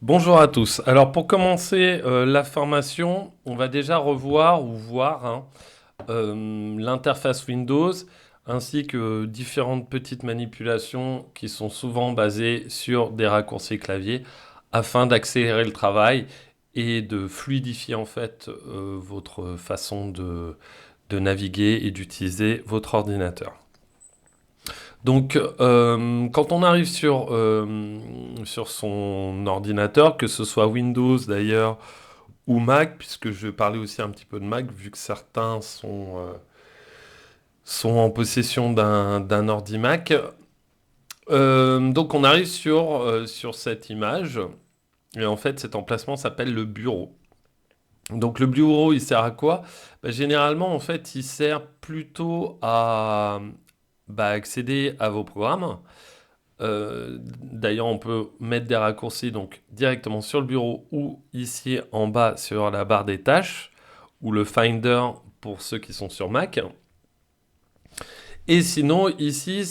Bonjour à tous. Alors pour commencer la formation, on va déjà revoir ou voir l'interface Windows ainsi que différentes petites manipulations qui sont souvent basées sur des raccourcis clavier afin d'accélérer le travail et de fluidifier en fait votre façon de naviguer et d'utiliser votre ordinateur. Donc, quand on arrive sur son ordinateur, que ce soit Windows d'ailleurs ou Mac, puisque je vais parler aussi un petit peu de Mac, vu que certains sont en possession d'un ordi Mac. Donc, on arrive sur cette image, et en fait, cet emplacement s'appelle le bureau. Donc, le bureau, il sert à quoi? Généralement, en fait, il sert plutôt à accéder à vos programmes. D'ailleurs, on peut mettre des raccourcis donc directement sur le bureau ou ici en bas sur la barre des tâches ou le Finder pour ceux qui sont sur Mac. Et sinon, ici,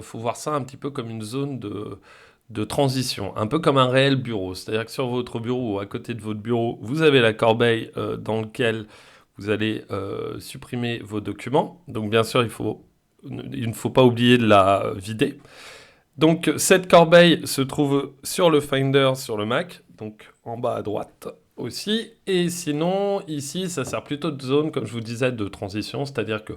faut voir ça un petit peu comme une zone de transition, un peu comme un réel bureau. C'est-à-dire que sur votre bureau ou à côté de votre bureau, vous avez la corbeille dans laquelle vous allez supprimer vos documents. Donc, bien sûr, il ne faut pas oublier de la vider. Donc cette corbeille se trouve sur le Finder sur le Mac, donc en bas à droite aussi. Et sinon, ici, ça sert plutôt de zone, comme je vous disais, de transition, c'est-à-dire que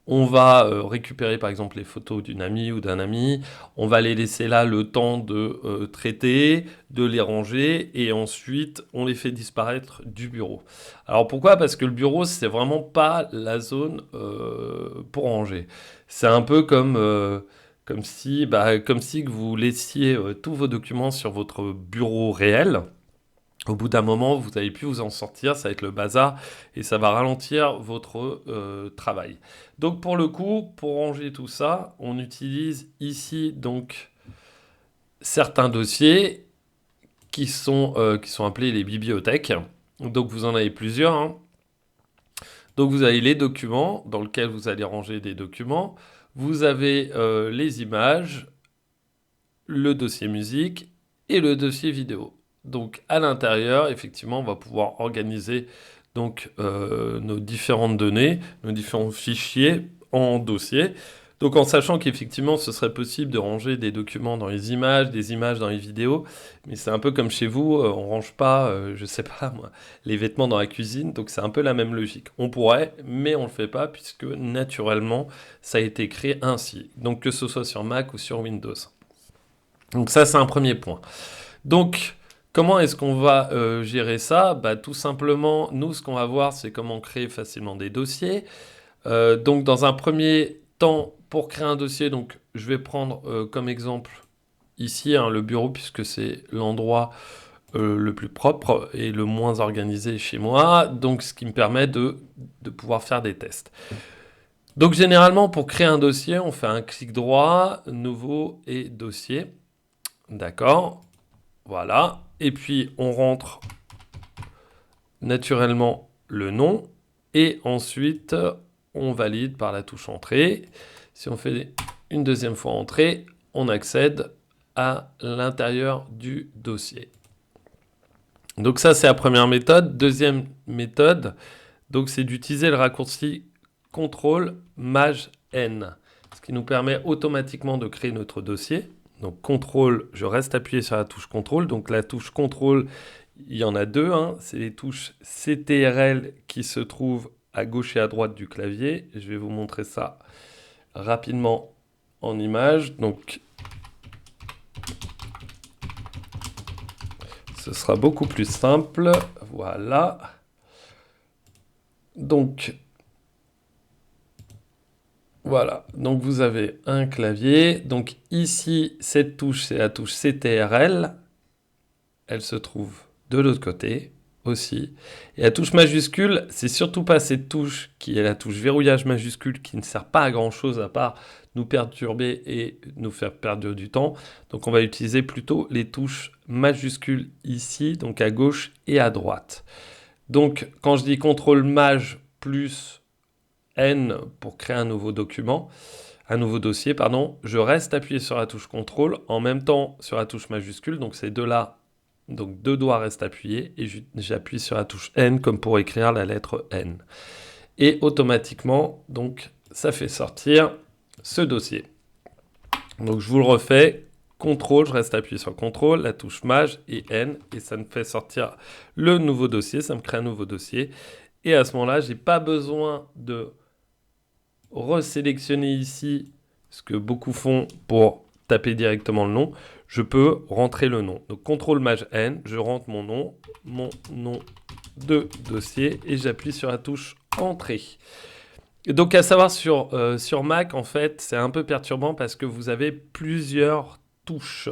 on va récupérer par exemple les photos d'une amie ou d'un ami, on va les laisser là le temps de traiter, de les ranger, et ensuite on les fait disparaître du bureau. Alors pourquoi? Parce que le bureau, c'est vraiment pas la zone pour ranger. C'est un peu comme si que vous laissiez tous vos documents sur votre bureau réel. Au bout d'un moment, vous n'allez plus vous en sortir, ça va être le bazar et ça va ralentir votre travail. Donc pour le coup, pour ranger tout ça, on utilise ici donc certains dossiers qui sont appelés les bibliothèques. Donc vous en avez plusieurs, hein. Donc vous avez les documents dans lesquels vous allez ranger des documents. Vous avez les images, le dossier musique et le dossier vidéo. Donc à l'intérieur, effectivement, on va pouvoir organiser donc nos différentes données, nos différents fichiers en dossiers. Donc en sachant qu'effectivement, ce serait possible de ranger des documents dans les images, des images dans les vidéos, mais c'est un peu comme chez vous, on range pas, je sais pas moi, les vêtements dans la cuisine, donc c'est un peu la même logique. On pourrait, mais on le fait pas puisque naturellement, ça a été créé ainsi. Donc que ce soit sur Mac ou sur Windows. Donc ça, c'est un premier point. Donc, comment est-ce qu'on va gérer ça? Tout simplement, nous, ce qu'on va voir, c'est comment créer facilement des dossiers. Donc, dans un premier temps, pour créer un dossier, donc, je vais prendre comme exemple ici le bureau, puisque c'est l'endroit le plus propre et le moins organisé chez moi. Donc, ce qui me permet de pouvoir faire des tests. Donc, généralement, pour créer un dossier, on fait un clic droit, nouveau et dossier. D'accord. Voilà. Et puis, on rentre naturellement le nom. Et ensuite, on valide par la touche entrée. Si on fait une deuxième fois entrée, on accède à l'intérieur du dossier. Donc ça, c'est la première méthode. Deuxième méthode, donc c'est d'utiliser le raccourci CTRL MAJ N, ce qui nous permet automatiquement de créer notre dossier. Donc CTRL, je reste appuyé sur la touche CTRL. Donc la touche CTRL, il y en a deux, hein. C'est les touches CTRL qui se trouvent à gauche et à droite du clavier. Je vais vous montrer ça rapidement en image. Donc ce sera beaucoup plus simple. Voilà. Donc voilà, donc vous avez un clavier. Donc ici, cette touche, c'est la touche CTRL. Elle se trouve de l'autre côté aussi. Et la touche majuscule, c'est surtout pas cette touche qui est la touche verrouillage majuscule qui ne sert pas à grand chose à part nous perturber et nous faire perdre du temps. Donc on va utiliser plutôt les touches majuscules ici, donc à gauche et à droite. Donc quand je dis CTRL MAJ plus N pour créer un nouveau document, un nouveau dossier, pardon, je reste appuyé sur la touche CTRL en même temps sur la touche majuscule, donc ces deux-là Donc 2 doigts restent appuyés et j'appuie sur la touche N comme pour écrire la lettre N. Et automatiquement, donc, ça fait sortir ce dossier. Donc je vous le refais, CTRL, je reste appuyé sur CTRL, la touche Maj et N, et ça me fait sortir le nouveau dossier, ça me crée un nouveau dossier. Et à ce moment-là, je n'ai pas besoin de resélectionner ici ce que beaucoup font pour taper directement le nom. Je peux rentrer le nom. Donc CTRL Maj N, je rentre mon nom de dossier et j'appuie sur la touche Entrée. Et donc à savoir sur Mac, en fait, c'est un peu perturbant parce que vous avez plusieurs touches.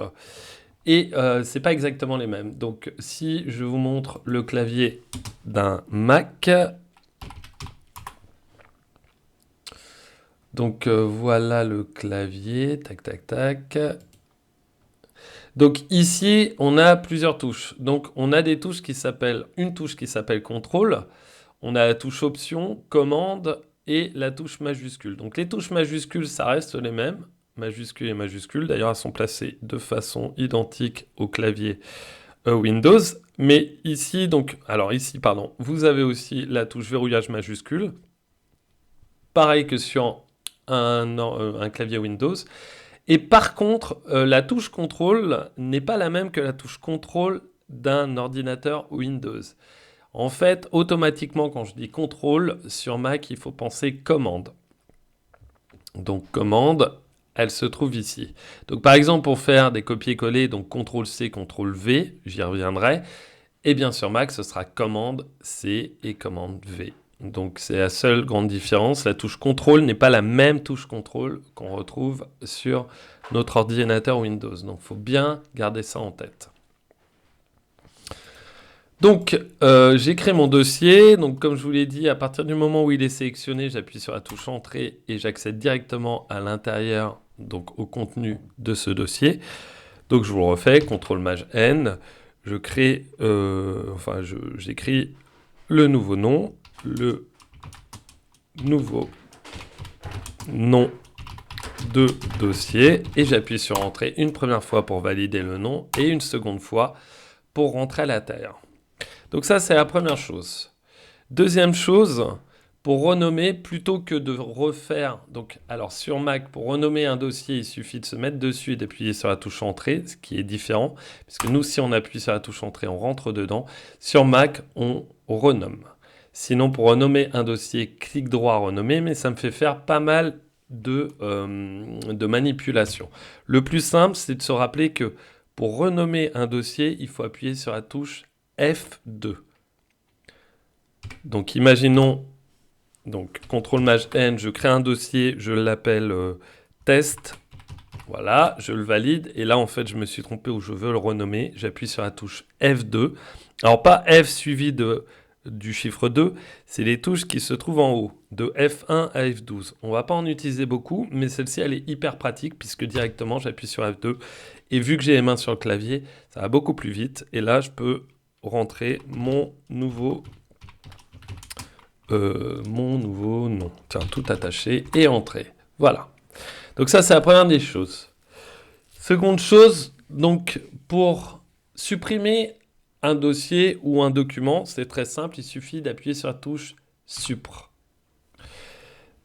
Et c'est pas exactement les mêmes. Donc si je vous montre le clavier d'un Mac, donc voilà le clavier, tac tac tac. Donc ici on a plusieurs touches. Donc on a des touches qui s'appellent, une touche qui s'appelle contrôle, on a la touche option, commande et la touche majuscule. Donc les touches majuscules ça reste les mêmes, majuscule et majuscule. D'ailleurs elles sont placées de façon identique au clavier Windows. Mais ici donc, alors ici pardon, vous avez aussi la touche verrouillage majuscule. Pareil que sur un clavier Windows. Et par contre, la touche contrôle n'est pas la même que la touche contrôle d'un ordinateur Windows. En fait, automatiquement, quand je dis contrôle, sur Mac, il faut penser commande. Donc commande, elle se trouve ici. Donc par exemple, pour faire des copier-coller, donc CTRL-C, CTRL-V, j'y reviendrai. Et bien sur Mac, ce sera commande C et commande V. Donc c'est la seule grande différence. La touche contrôle n'est pas la même touche contrôle qu'on retrouve sur notre ordinateur Windows. Donc il faut bien garder ça en tête. Donc j'ai créé mon dossier. Donc comme je vous l'ai dit, à partir du moment où il est sélectionné, j'appuie sur la touche Entrée et j'accède directement à l'intérieur, donc au contenu de ce dossier. Donc je vous le refais, CTRL Maj N. Je crée, j'écris le nouveau nom de dossier et j'appuie sur Entrée une première fois pour valider le nom et une seconde fois pour rentrer à l'intérieur. Donc ça, c'est la première chose. Deuxième chose, pour renommer, plutôt que de refaire, donc alors sur Mac, pour renommer un dossier, il suffit de se mettre dessus et d'appuyer sur la touche Entrée, ce qui est différent, puisque nous, si on appuie sur la touche Entrée, on rentre dedans. Sur Mac, on renomme. Sinon, pour renommer un dossier, clic droit, renommer, mais ça me fait faire pas mal de manipulations. Le plus simple, c'est de se rappeler que pour renommer un dossier, il faut appuyer sur la touche F2. Donc imaginons, donc CTRL Maj N, je crée un dossier, je l'appelle test. Voilà, je le valide. Et là, en fait, je me suis trompé où je veux le renommer. J'appuie sur la touche F2. Alors, pas F suivi du chiffre 2, c'est les touches qui se trouvent en haut, de F1 à F12. On ne va pas en utiliser beaucoup, mais celle-ci, elle est hyper pratique puisque directement, j'appuie sur F2. Et vu que j'ai les mains sur le clavier, ça va beaucoup plus vite. Et là, je peux rentrer mon nouveau nom. Tiens, tout attaché et entrer. Voilà. Donc ça, c'est la première des choses. Seconde chose, donc pour supprimer un dossier ou un document, c'est très simple, il suffit d'appuyer sur la touche Supr.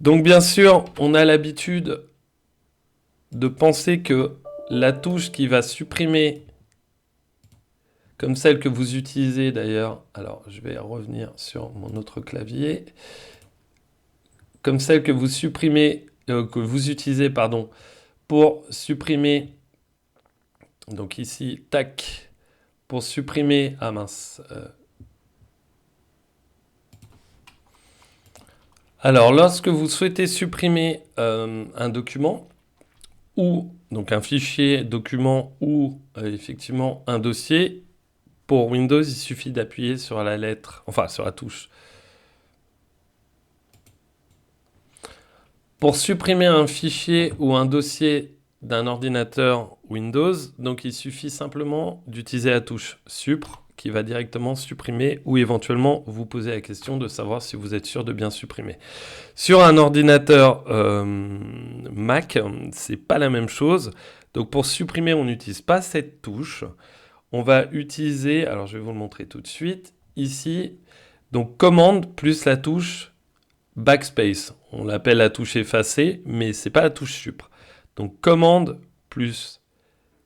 Donc bien sûr, on a l'habitude de penser que la touche qui va supprimer, comme celle que vous utilisez d'ailleurs, alors je vais revenir sur mon autre clavier, comme celle que vous supprimez, que vous utilisez, pardon, pour supprimer, donc ici, tac, pour supprimer, ah mince. Alors, lorsque vous souhaitez supprimer un document, ou donc un fichier, document, ou effectivement un dossier, pour Windows, il suffit d'appuyer sur la lettre, enfin sur la touche. Pour supprimer un fichier ou un dossier d'un ordinateur Windows, donc il suffit simplement d'utiliser la touche Supr qui va directement supprimer ou éventuellement vous poser la question de savoir si vous êtes sûr de bien supprimer. Sur un ordinateur Mac, c'est pas la même chose. Donc pour supprimer, on n'utilise pas cette touche. on va utiliser, alors je vais vous le montrer tout de suite, ici, donc commande plus la touche backspace. On l'appelle la touche effacer, mais c'est pas la touche supr. Donc commande plus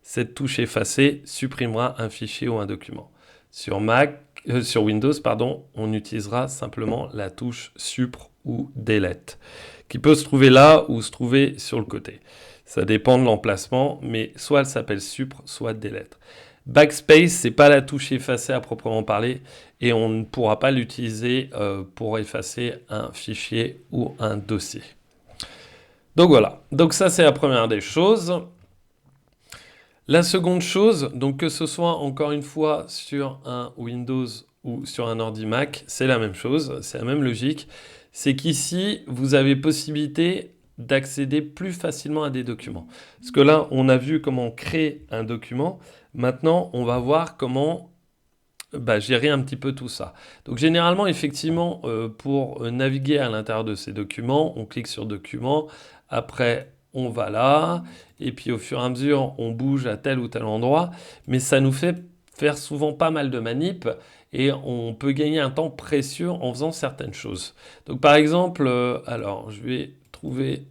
cette touche effacer supprimera un fichier ou un document. Sur sur Windows, pardon, on utilisera simplement la touche supr ou delete, qui peut se trouver là ou se trouver sur le côté. Ça dépend de l'emplacement, mais soit elle s'appelle supr, soit delete. Backspace, c'est pas la touche effacer à proprement parler, et on ne pourra pas l'utiliser pour effacer un fichier ou un dossier. Donc voilà, donc ça c'est la première des choses. La seconde chose, donc que ce soit encore une fois sur un Windows ou sur un ordi Mac, c'est la même chose, c'est la même logique. C'est qu'ici, vous avez possibilité d'accéder plus facilement à des documents. Parce que là, on a vu comment créer un document. Maintenant, on va voir comment gérer un petit peu tout ça. Donc généralement, effectivement, pour naviguer à l'intérieur de ces documents, on clique sur Documents, après on va là, et puis au fur et à mesure, on bouge à tel ou tel endroit, mais ça nous fait faire souvent pas mal de manips, et on peut gagner un temps précieux en faisant certaines choses. Donc par exemple, alors je vais trouver,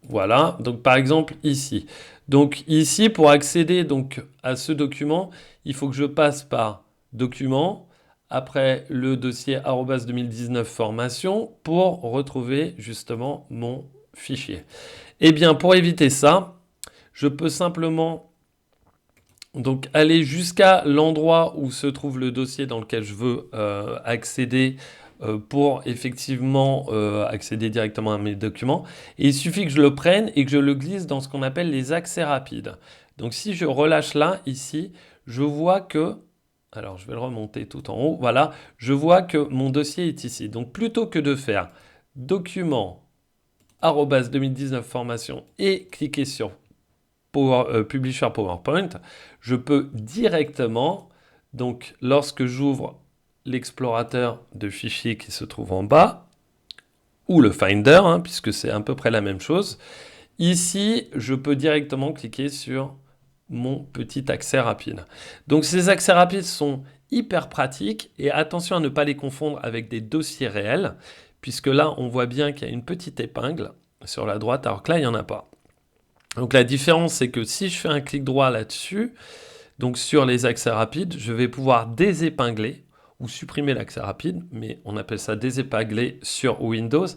voilà, donc par exemple ici. Donc ici, pour accéder donc à ce document, il faut que je passe par Document, après le dossier @2019 formation pour retrouver justement mon fichier. Eh bien, pour éviter ça, je peux simplement donc aller jusqu'à l'endroit où se trouve le dossier dans lequel je veux accéder pour effectivement accéder directement à mes documents. Et il suffit que je le prenne et que je le glisse dans ce qu'on appelle les accès rapides. Donc si je relâche là, ici, je vois que, alors je vais le remonter tout en haut, voilà, je vois que mon dossier est ici. Donc plutôt que de faire document @2019 formation et cliquer sur Publisher PowerPoint, je peux directement, donc lorsque j'ouvre l'explorateur de fichiers qui se trouve en bas, ou le Finder, puisque c'est à peu près la même chose, ici, je peux directement cliquer sur mon petit accès rapide. Donc ces accès rapides sont hyper pratiques, et attention à ne pas les confondre avec des dossiers réels, puisque là, on voit bien qu'il y a une petite épingle sur la droite, alors que là, il n'y en a pas. Donc la différence, c'est que si je fais un clic droit là-dessus, donc sur les accès rapides, je vais pouvoir désépingler ou supprimer l'accès rapide, mais on appelle ça désépingler sur Windows,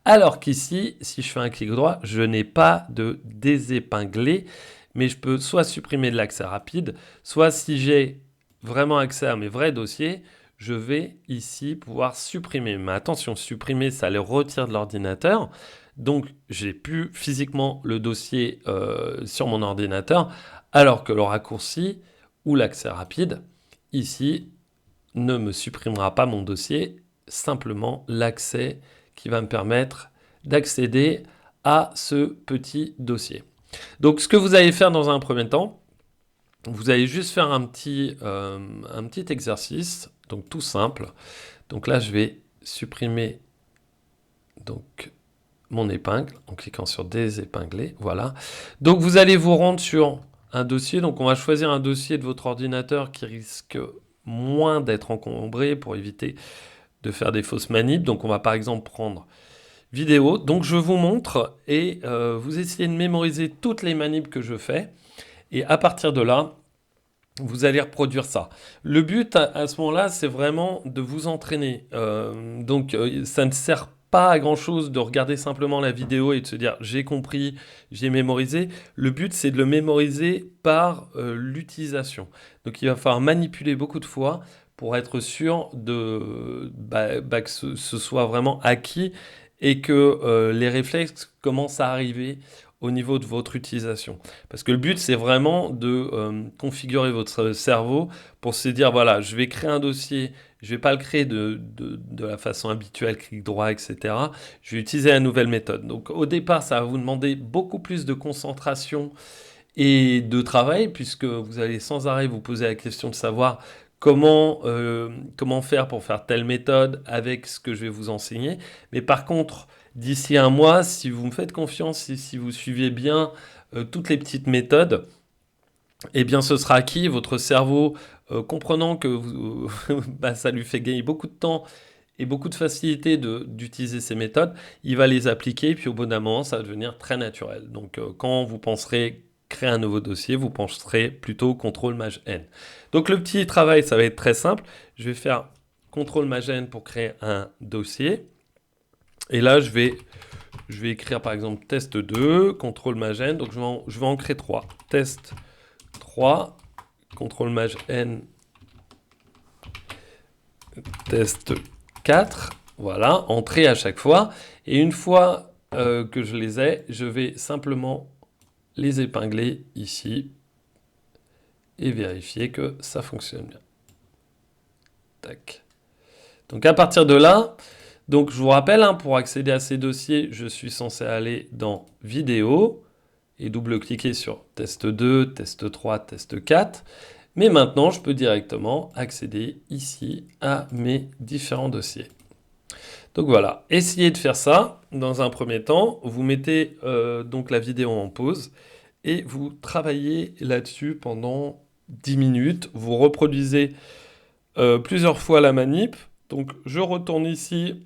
alors qu'ici, si je fais un clic droit, je n'ai pas de désépingler, mais je peux soit supprimer de l'accès rapide, soit si j'ai vraiment accès à mes vrais dossiers, je vais ici pouvoir supprimer. Mais attention, supprimer, ça les retire de l'ordinateur. Donc, j'ai plus physiquement le dossier sur mon ordinateur, alors que le raccourci ou l'accès rapide, ici, ne me supprimera pas mon dossier, simplement l'accès qui va me permettre d'accéder à ce petit dossier. Donc, ce que vous allez faire dans un premier temps, vous allez juste faire un petit exercice, donc tout simple. Donc là, je vais supprimer donc mon épingle en cliquant sur désépingler, voilà. Donc vous allez vous rendre sur un dossier, donc on va choisir un dossier de votre ordinateur qui risque moins d'être encombré pour éviter de faire des fausses manips. Donc on va par exemple prendre vidéo, donc je vous montre et vous essayez de mémoriser toutes les manips que je fais, et à partir de là, vous allez reproduire ça. Le but à ce moment-là, c'est vraiment de vous entraîner. Donc ça ne sert pas à grand chose de regarder simplement la vidéo et de se dire j'ai compris, j'ai mémorisé. Le but, c'est de le mémoriser par l'utilisation. Donc il va falloir manipuler beaucoup de fois pour être sûr que ce soit vraiment acquis et que les réflexes commencent à arriver au niveau de votre utilisation. Parce que le but, c'est vraiment de configurer votre cerveau pour se dire, voilà, je vais créer un dossier, je ne vais pas le créer de la façon habituelle, clic droit, etc. Je vais utiliser la nouvelle méthode. Donc au départ, ça va vous demander beaucoup plus de concentration et de travail, puisque vous allez sans arrêt vous poser la question de savoir comment faire pour faire telle méthode avec ce que je vais vous enseigner. Mais par contre, d'ici un mois, si vous me faites confiance et si vous suivez bien toutes les petites méthodes, eh bien ce sera acquis. Votre cerveau, comprenant que bah, ça lui fait gagner beaucoup de temps et beaucoup de facilité d'utiliser ces méthodes, il va les appliquer, puis au bout d'un moment, ça va devenir très naturel. Donc quand vous penserez créer un nouveau dossier, vous penserez plutôt CTRL-N. Donc le petit travail, ça va être très simple. Je vais faire CTRL-N pour créer un dossier. Et là, je vais écrire par exemple test 2, CTRL-N, donc je vais en créer 3. Test 3, CTRL-N, test 4, voilà, entrée à chaque fois. Et une fois que je les ai, je vais simplement les épingler ici et vérifier que ça fonctionne bien. Tac. Donc à partir de là, donc je vous rappelle, hein, pour accéder à ces dossiers, je suis censé aller dans Vidéo et double-cliquer sur Test 2, Test 3, Test 4. Mais maintenant, je peux directement accéder ici à mes différents dossiers. Donc voilà, essayez de faire ça. Dans un premier temps, vous mettez donc la vidéo en pause et vous travaillez là-dessus pendant 10 minutes. Vous reproduisez plusieurs fois la manip. Donc je retourne ici.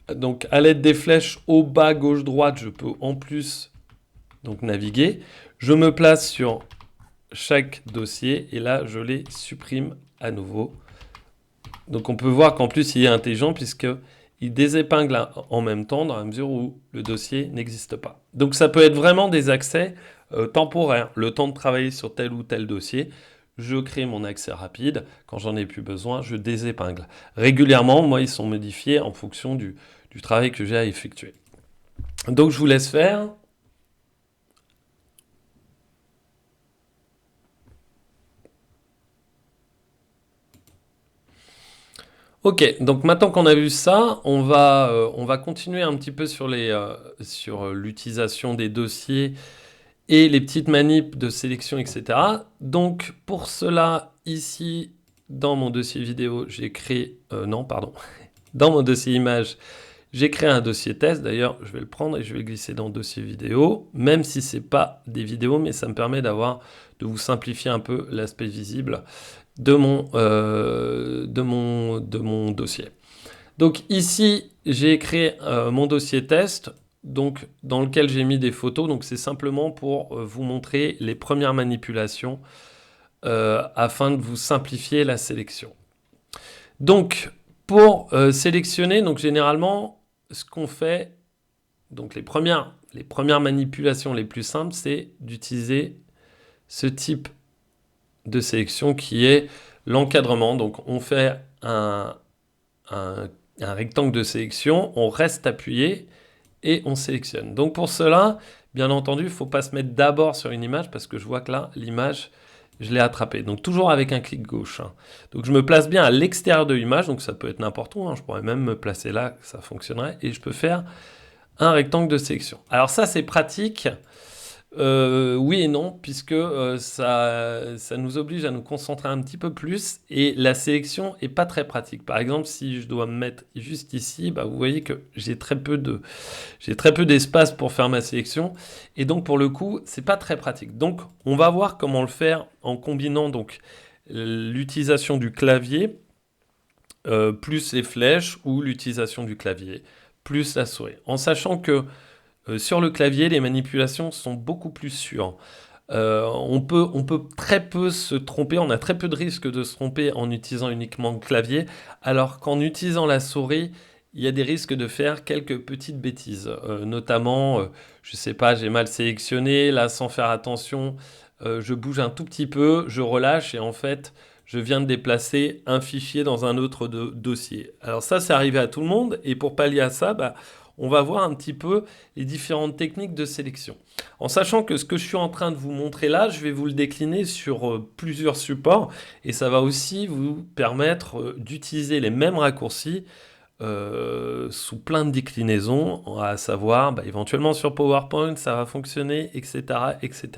Donc à l'aide des flèches au bas, gauche, droite, je peux en plus donc naviguer. Je me place sur chaque dossier et là je les supprime à nouveau. Donc on peut voir qu'en plus il est intelligent puisqu'il désépingle en même temps dans la mesure où le dossier n'existe pas. Donc ça peut être vraiment des accès temporaires. Le temps de travailler sur tel ou tel dossier, je crée mon accès rapide. Quand j'en ai plus besoin, je désépingle. Régulièrement, moi, ils sont modifiés en fonction du travail que j'ai à effectuer. Donc je vous laisse faire. Ok, donc maintenant qu'on a vu ça, on va continuer un petit peu sur l'utilisation des dossiers et les petites manips de sélection, etc. Donc pour cela, ici, dans mon dossier vidéo, j'ai créé... non, pardon. Dans mon dossier image, j'ai créé un dossier test. D'ailleurs, je vais le prendre et je vais le glisser dans le dossier vidéo, même si ce n'est pas des vidéos, mais ça me permet de vous simplifier un peu l'aspect visible de mon dossier. Donc ici, j'ai créé mon dossier test, donc, dans lequel j'ai mis des photos. Donc c'est simplement pour vous montrer les premières manipulations afin de vous simplifier la sélection. Donc pour sélectionner, donc généralement, ce qu'on fait, donc les premières manipulations les plus simples, c'est d'utiliser ce type de sélection qui est l'encadrement. Donc on fait un rectangle de sélection, on reste appuyé et on sélectionne. Donc pour cela, bien entendu, il ne faut pas se mettre d'abord sur une image parce que je vois que là, l'image, je l'ai attrapée. Donc toujours avec un clic gauche. Hein. Donc je me place bien à l'extérieur de l'image, donc ça peut être n'importe où. Hein. Je pourrais même me placer là, ça fonctionnerait. Et je peux faire un rectangle de sélection. Alors ça, c'est pratique. Oui et non, puisque ça nous oblige à nous concentrer un petit peu plus et la sélection est pas très pratique. Par exemple, si je dois me mettre juste ici, bah, vous voyez que j'ai très peu d'espace pour faire ma sélection et donc pour le coup, c'est pas très pratique. Donc, on va voir comment le faire en combinant donc l'utilisation du clavier plus les flèches ou l'utilisation du clavier plus la souris. En sachant que sur le clavier, les manipulations sont beaucoup plus sûres. On peut très peu se tromper, on a très peu de risques de se tromper en utilisant uniquement le clavier, alors qu'en utilisant la souris, il y a des risques de faire quelques petites bêtises. Notamment, je sais pas, j'ai mal sélectionné, là sans faire attention, je bouge un tout petit peu, je relâche et en fait, je viens de déplacer un fichier dans un autre dossier. Alors ça, c'est arrivé à tout le monde et pour pallier à ça, bah, on va voir un petit peu les différentes techniques de sélection. En sachant que ce que je suis en train de vous montrer là, je vais vous le décliner sur plusieurs supports et ça va aussi vous permettre d'utiliser les mêmes raccourcis sous plein de déclinaisons, à savoir bah, éventuellement sur PowerPoint, ça va fonctionner, etc., etc.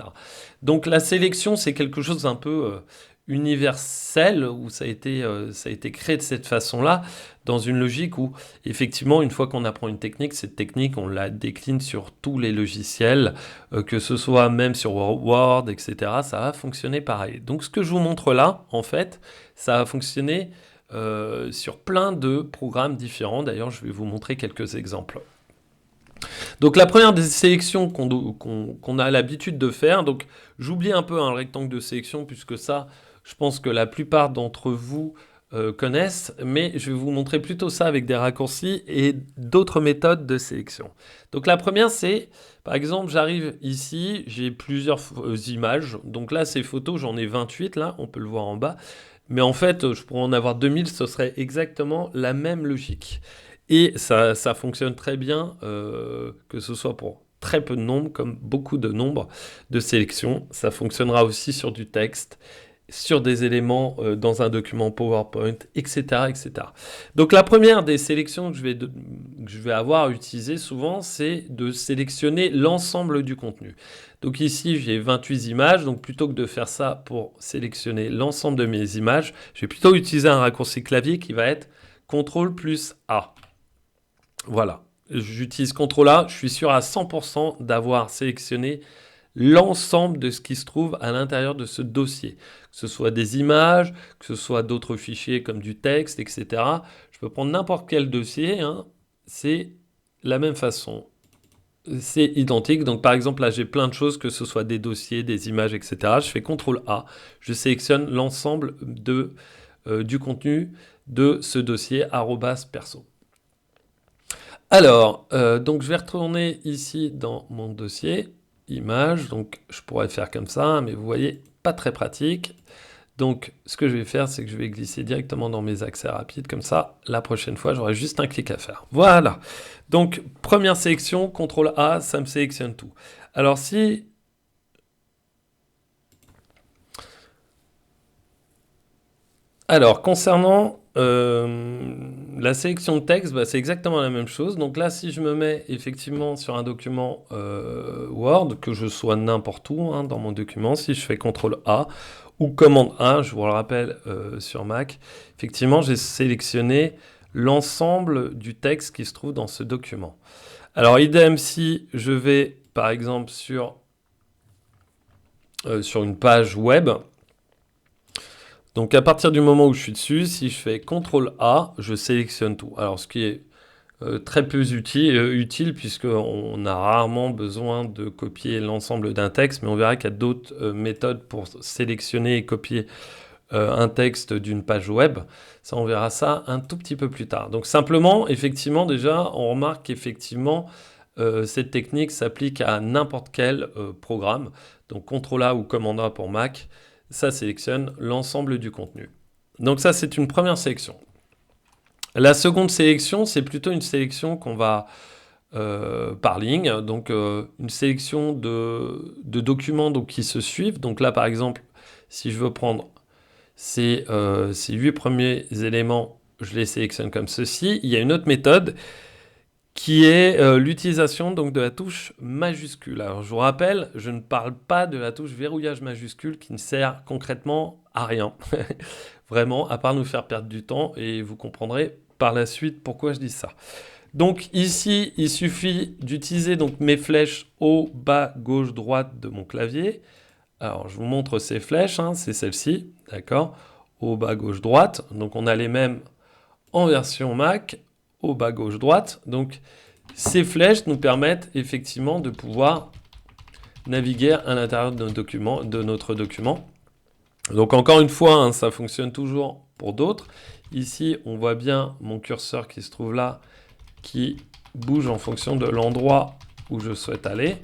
Donc la sélection, c'est quelque chose un peu universel, où ça a été créé de cette façon-là, dans une logique où, effectivement, une fois qu'on apprend une technique, cette technique, on la décline sur tous les logiciels, que ce soit même sur Word, etc. Ça va fonctionner pareil. Donc, ce que je vous montre là, en fait, ça va fonctionner sur plein de programmes différents. D'ailleurs, je vais vous montrer quelques exemples. Donc la première des sélections qu'on a l'habitude de faire, donc j'oublie un peu le rectangle de sélection puisque ça, je pense que la plupart d'entre vous connaissent, mais je vais vous montrer plutôt ça avec des raccourcis et d'autres méthodes de sélection. Donc la première c'est, par exemple, j'arrive ici, j'ai plusieurs images, donc là ces photos, j'en ai 28 là, on peut le voir en bas, mais en fait je pourrais en avoir 2000, ce serait exactement la même logique. Et ça fonctionne très bien, que ce soit pour très peu de nombres, comme beaucoup de nombres de sélections. Ça fonctionnera aussi sur du texte, sur des éléments dans un document PowerPoint, etc., etc. Donc la première des sélections que je vais avoir utilisées souvent, c'est de sélectionner l'ensemble du contenu. Donc ici, j'ai 28 images, donc plutôt que de faire ça pour sélectionner l'ensemble de mes images, je vais plutôt utiliser un raccourci clavier qui va être CTRL plus A. Voilà, j'utilise CTRL A, je suis sûr à 100% d'avoir sélectionné l'ensemble de ce qui se trouve à l'intérieur de ce dossier. Que ce soit des images, que ce soit d'autres fichiers comme du texte, etc. Je peux prendre n'importe quel dossier, hein, c'est la même façon. C'est identique, donc par exemple là j'ai plein de choses, que ce soit des dossiers, des images, etc. Je fais CTRL A, je sélectionne l'ensemble du contenu de ce dossier @perso. Alors, donc je vais retourner ici dans mon dossier, image, donc je pourrais faire comme ça, mais vous voyez, pas très pratique. Donc ce que je vais faire, c'est que je vais glisser directement dans mes accès rapides, comme ça, la prochaine fois, j'aurai juste un clic à faire. Voilà, donc première sélection, CTRL A, ça me sélectionne tout. Alors si... Alors, concernant la sélection de texte, bah, c'est exactement la même chose. Donc là, si je me mets effectivement sur un document Word, que je sois n'importe où hein, dans mon document, si je fais CTRL A ou commande A, je vous le rappelle sur Mac, effectivement, j'ai sélectionné l'ensemble du texte qui se trouve dans ce document. Alors, idem si je vais, par exemple, sur une page web, donc à partir du moment où je suis dessus, si je fais CTRL A, je sélectionne tout. Alors ce qui est très peu utile puisqu'on a rarement besoin de copier l'ensemble d'un texte, mais on verra qu'il y a d'autres méthodes pour sélectionner et copier un texte d'une page web. Ça, on verra ça un tout petit peu plus tard. Donc simplement, effectivement, déjà, on remarque qu'effectivement, cette technique s'applique à n'importe quel programme. Donc CTRL A ou commande A pour Mac, ça sélectionne l'ensemble du contenu. Donc ça, c'est une première sélection. La seconde sélection, c'est plutôt une sélection qu'on va par ligne, donc une sélection de documents donc, qui se suivent. Donc là, par exemple, si je veux prendre ces 8 premiers éléments, je les sélectionne comme ceci. Il y a une autre méthode qui est l'utilisation donc de la touche majuscule. Alors je vous rappelle, je ne parle pas de la touche verrouillage majuscule qui ne sert concrètement à rien, vraiment, à part nous faire perdre du temps, et vous comprendrez par la suite pourquoi je dis ça. Donc ici, il suffit d'utiliser donc mes flèches haut, bas, gauche, droite de mon clavier. Alors je vous montre ces flèches, hein, c'est celle-ci, d'accord, haut, bas, gauche, droite. Donc on a les mêmes en version Mac, haut, bas, gauche, droite. Donc ces flèches nous permettent effectivement de pouvoir naviguer à l'intérieur de notre document. Donc encore une fois, hein, ça fonctionne toujours pour d'autres. Ici, on voit bien mon curseur qui se trouve là, qui bouge en fonction de l'endroit où je souhaite aller.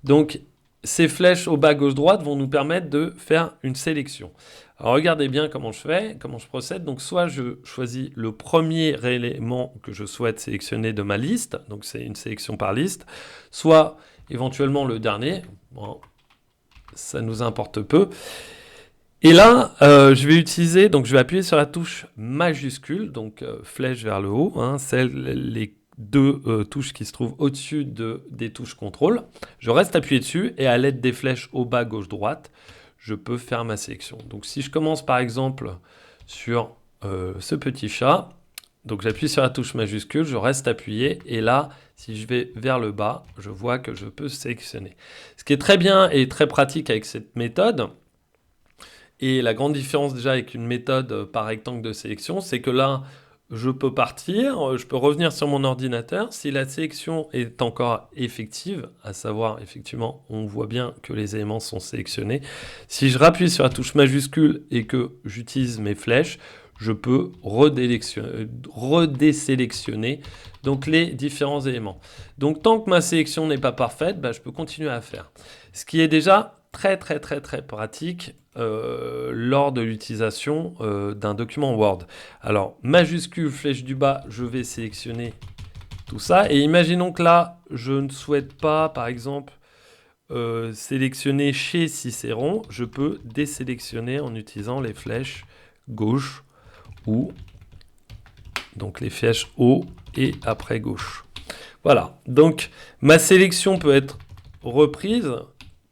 Donc ces flèches au bas, gauche, droite vont nous permettre de faire une sélection. Alors regardez bien comment je fais, comment je procède. Donc soit je choisis le premier élément que je souhaite sélectionner de ma liste, donc c'est une sélection par liste, soit éventuellement le dernier, bon, ça nous importe peu. Et là, je vais utiliser, donc je vais appuyer sur la touche majuscule, donc flèche vers le haut, hein, les deux touches qui se trouvent au-dessus des touches contrôle. Je reste appuyé dessus et à l'aide des flèches au bas, gauche, droite, je peux faire ma sélection. Donc si je commence par exemple sur ce petit chat, donc j'appuie sur la touche majuscule, je reste appuyé, et là, si je vais vers le bas, je vois que je peux sélectionner. Ce qui est très bien et très pratique avec cette méthode, et la grande différence déjà avec une méthode par rectangle de sélection, c'est que là, je peux partir, je peux revenir sur mon ordinateur. Si la sélection est encore effective, à savoir, effectivement, on voit bien que les éléments sont sélectionnés. Si je rappuie sur la touche majuscule et que j'utilise mes flèches, je peux redésélectionner donc les différents éléments. Donc tant que ma sélection n'est pas parfaite, je peux continuer à faire. Ce qui est déjà très pratique lors de l'utilisation d'un document Word. Alors, majuscule, flèche du bas, je vais sélectionner tout ça. Et imaginons que là, je ne souhaite pas, par exemple, sélectionner chez Cicéron. Je peux désélectionner en utilisant les flèches gauche ou donc les flèches haut et après gauche. Voilà, donc ma sélection peut être reprise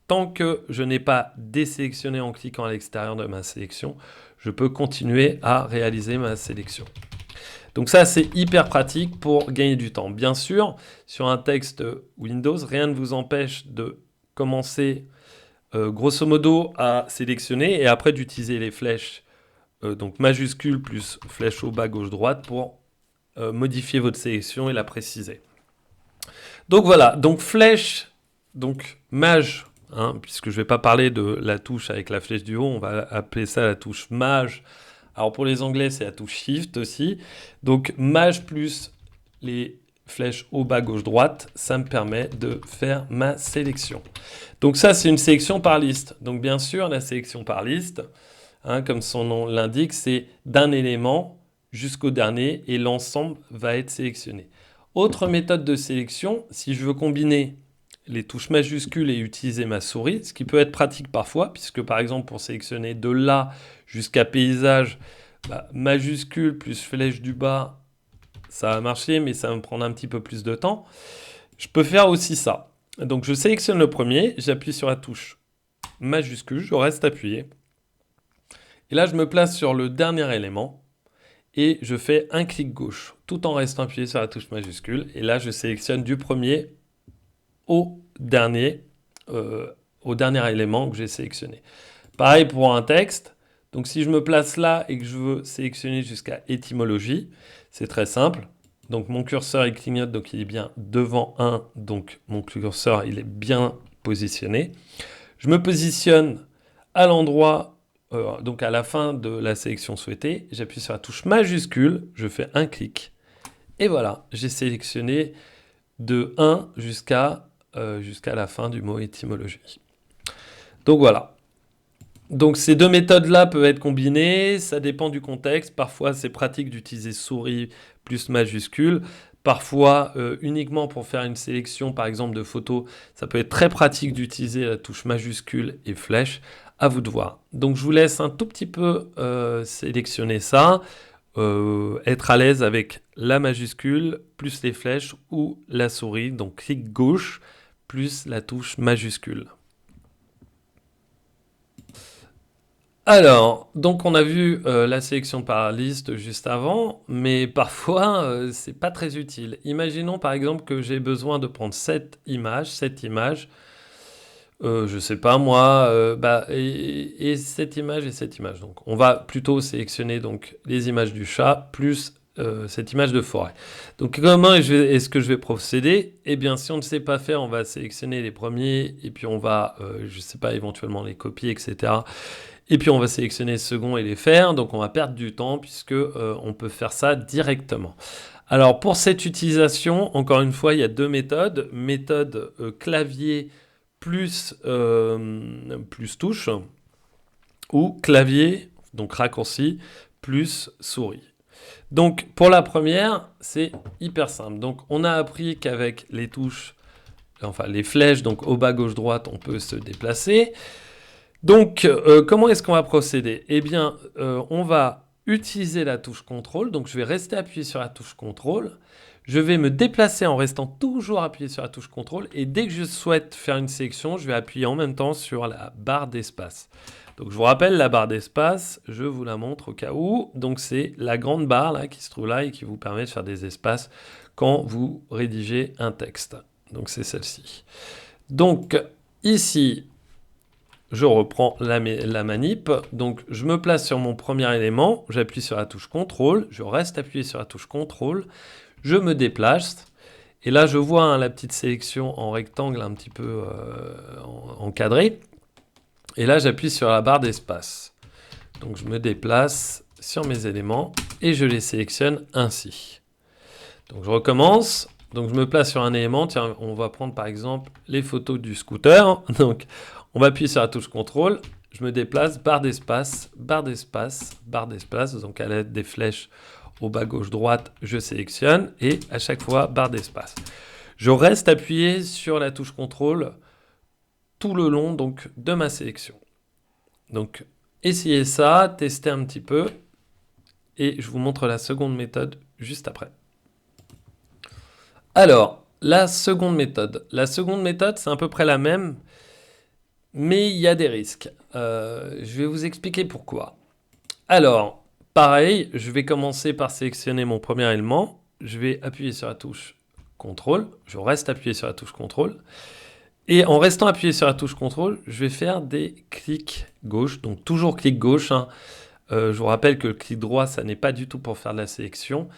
tant que je n'ai pas désélectionné en cliquant à l'extérieur de ma sélection. Je peux continuer à réaliser ma sélection. Donc ça, c'est hyper pratique pour gagner du temps. Bien sûr, sur un texte Windows, rien ne vous empêche de commencer grosso modo à sélectionner et après d'utiliser les flèches donc majuscule plus flèche au bas, gauche, droite pour modifier votre sélection et la préciser. Donc voilà, donc flèche, donc maj, puisque je ne vais pas parler de la touche avec la flèche du haut, on va appeler ça la touche maj. Alors pour les anglais, c'est la touche shift aussi. Donc maj plus les flèches haut, bas, gauche, droite, ça me permet de faire ma sélection. Donc ça, c'est une sélection par liste. Donc bien sûr, la sélection par liste, comme son nom l'indique, c'est d'un élément jusqu'au dernier et l'ensemble va être sélectionné. Autre méthode de sélection, si je veux combiner les touches majuscules et utiliser ma souris, ce qui peut être pratique parfois, puisque par exemple pour sélectionner de là jusqu'à paysage, majuscule plus flèche du bas, ça va marcher, mais ça va me prendre un petit peu plus de temps. Je peux faire aussi ça. Donc je sélectionne le premier, j'appuie sur la touche majuscule, je reste appuyé. Et là, je me place sur le dernier élément et je fais un clic gauche, tout en restant appuyé sur la touche majuscule. Et là, je sélectionne du premier au dernier élément que j'ai sélectionné. Pareil pour un texte. Donc, si je me place là et que je veux sélectionner jusqu'à étymologie, c'est très simple. Donc, mon curseur, il clignote, donc il est bien devant 1. Donc, mon curseur, il est bien positionné. Je me positionne à l'endroit donc à la fin de la sélection souhaitée, j'appuie sur la touche majuscule, je fais un clic, et voilà, j'ai sélectionné de 1 jusqu'à la fin du mot étymologie. Donc voilà. Donc ces deux méthodes-là peuvent être combinées, ça dépend du contexte. Parfois, c'est pratique d'utiliser souris plus majuscule. Parfois, uniquement pour faire une sélection, par exemple, de photos, ça peut être très pratique d'utiliser la touche majuscule et flèche. À vous de voir. Donc, je vous laisse un tout petit peu sélectionner ça, être à l'aise avec la majuscule, plus les flèches ou la souris. Donc, clic gauche, plus la touche majuscule. Alors, donc on a vu la sélection par liste juste avant, mais parfois c'est pas très utile. Imaginons par exemple que j'ai besoin de prendre cette image, je sais pas moi, et cette image et cette image. Donc on va plutôt sélectionner donc les images du chat plus cette image de forêt. Donc comment est-ce que je vais procéder? Eh bien si on ne sait pas faire, on va sélectionner les premiers et puis on va, je sais pas, éventuellement les copier, etc. Et puis on va sélectionner les seconds et les faire, donc on va perdre du temps puisque on peut faire ça directement. Alors pour cette utilisation, encore une fois, il y a deux méthodes. Méthode clavier plus touche, ou clavier, donc raccourci, plus souris. Donc pour la première, c'est hyper simple. Donc on a appris qu'avec les touches, enfin les flèches, donc au bas, gauche, droite, on peut se déplacer. Donc, comment est-ce qu'on va procéder? Eh bien, on va utiliser la touche CTRL. Donc, je vais rester appuyé sur la touche CTRL. Je vais me déplacer en restant toujours appuyé sur la touche CTRL. Et dès que je souhaite faire une sélection, je vais appuyer en même temps sur la barre d'espace. Donc je vous rappelle, la barre d'espace, je vous la montre au cas où. Donc c'est la grande barre là, qui se trouve là et qui vous permet de faire des espaces quand vous rédigez un texte. Donc c'est celle-ci. Donc ici, je reprends la manip. Donc je me place sur mon premier élément, j'appuie sur la touche CTRL, je reste appuyé sur la touche CTRL, je me déplace. Et là, je vois hein, la petite sélection en rectangle un petit peu encadrée. Et là, j'appuie sur la barre d'espace. Donc, je me déplace sur mes éléments et je les sélectionne ainsi. Donc, je recommence. Donc, je me place sur un élément. Tiens, on va prendre par exemple les photos du scooter. Donc, on va appuyer sur la touche CTRL. Je me déplace, barre d'espace, barre d'espace, barre d'espace. Donc, à l'aide des flèches au bas, gauche, droite, je sélectionne. Et à chaque fois, barre d'espace. Je reste appuyé sur la touche CTRL tout le long donc, de ma sélection. Donc, essayez ça, testez un petit peu, et je vous montre la seconde méthode juste après. Alors, la seconde méthode. La seconde méthode, c'est à peu près la même, mais il y a des risques. Je vais vous expliquer pourquoi. Alors, pareil, je vais commencer par sélectionner mon premier élément. Je vais appuyer sur la touche CTRL. Je reste appuyé sur la touche CTRL. Et en restant appuyé sur la touche CTRL, je vais faire des clics gauche. Donc toujours clic gauche. Hein. Je vous rappelle que le clic droit, ça n'est pas du tout pour faire de la sélection.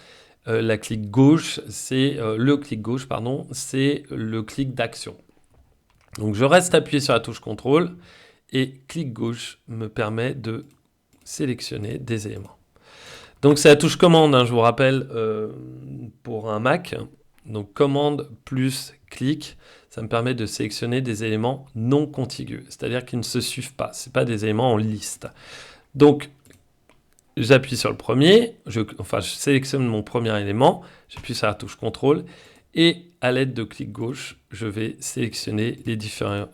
La clic gauche, c'est le clic gauche, pardon, c'est le clic d'action. Donc je reste appuyé sur la touche CTRL et clic gauche me permet de sélectionner des éléments. Donc c'est la touche commande, hein, je vous rappelle, pour un Mac. Donc commande plus clic, ça me permet de sélectionner des éléments non contigus, c'est-à-dire qu'ils ne se suivent pas, ce pas des éléments en liste. Donc j'appuie sur le premier, je sélectionne mon premier élément, j'appuie sur la touche CTRL et à l'aide de clic gauche, je vais sélectionner les différents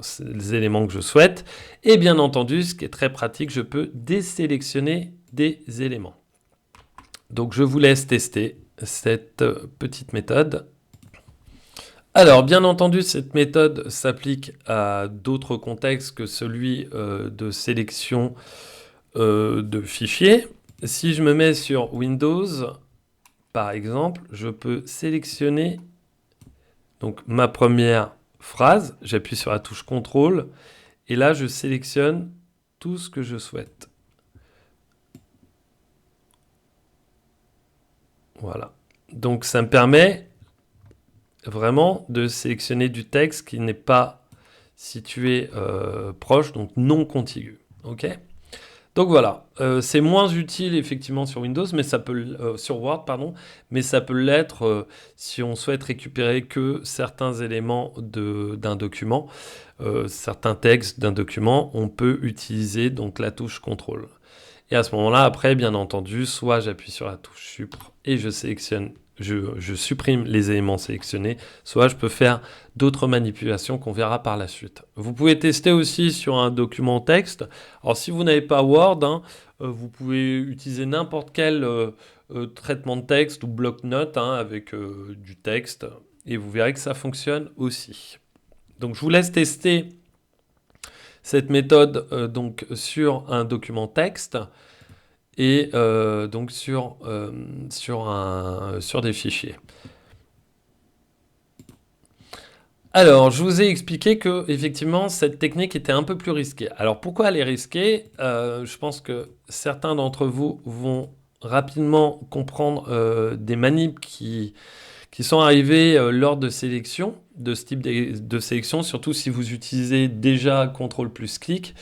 éléments que je souhaite. Et bien entendu, ce qui est très pratique, je peux désélectionner des éléments. Donc je vous laisse tester cette petite méthode. Alors, bien entendu, cette méthode s'applique à d'autres contextes que celui de sélection de fichiers. Si je me mets sur Windows, par exemple, je peux sélectionner donc, ma première phrase. J'appuie sur la touche CTRL et là, je sélectionne tout ce que je souhaite. Voilà. Donc, ça me permet vraiment de sélectionner du texte qui n'est pas situé proche, donc non contigu. Ok ? Donc voilà, c'est moins utile effectivement sur Windows, mais ça peut sur Word, pardon, mais ça peut l'être si on souhaite récupérer que certains éléments d'un document, certains textes d'un document, on peut utiliser donc la touche CTRL. Et à ce moment-là, après, bien entendu, soit j'appuie sur la touche Supr et je sélectionne, je supprime les éléments sélectionnés, soit je peux faire d'autres manipulations qu'on verra par la suite. Vous pouvez tester aussi sur un document texte. Alors si vous n'avez pas Word, hein, vous pouvez utiliser n'importe quel traitement de texte ou bloc-notes hein, avec du texte et vous verrez que ça fonctionne aussi. Donc je vous laisse tester cette méthode donc sur un document texte et donc sur des fichiers. Alors, je vous ai expliqué que effectivement cette technique était un peu plus risquée. Alors pourquoi elle est risquée ? Je pense que certains d'entre vous vont rapidement comprendre des manips qui sont arrivées lors de sélection, de ce type de sélection, surtout si vous utilisez déjà CTRL plus clic.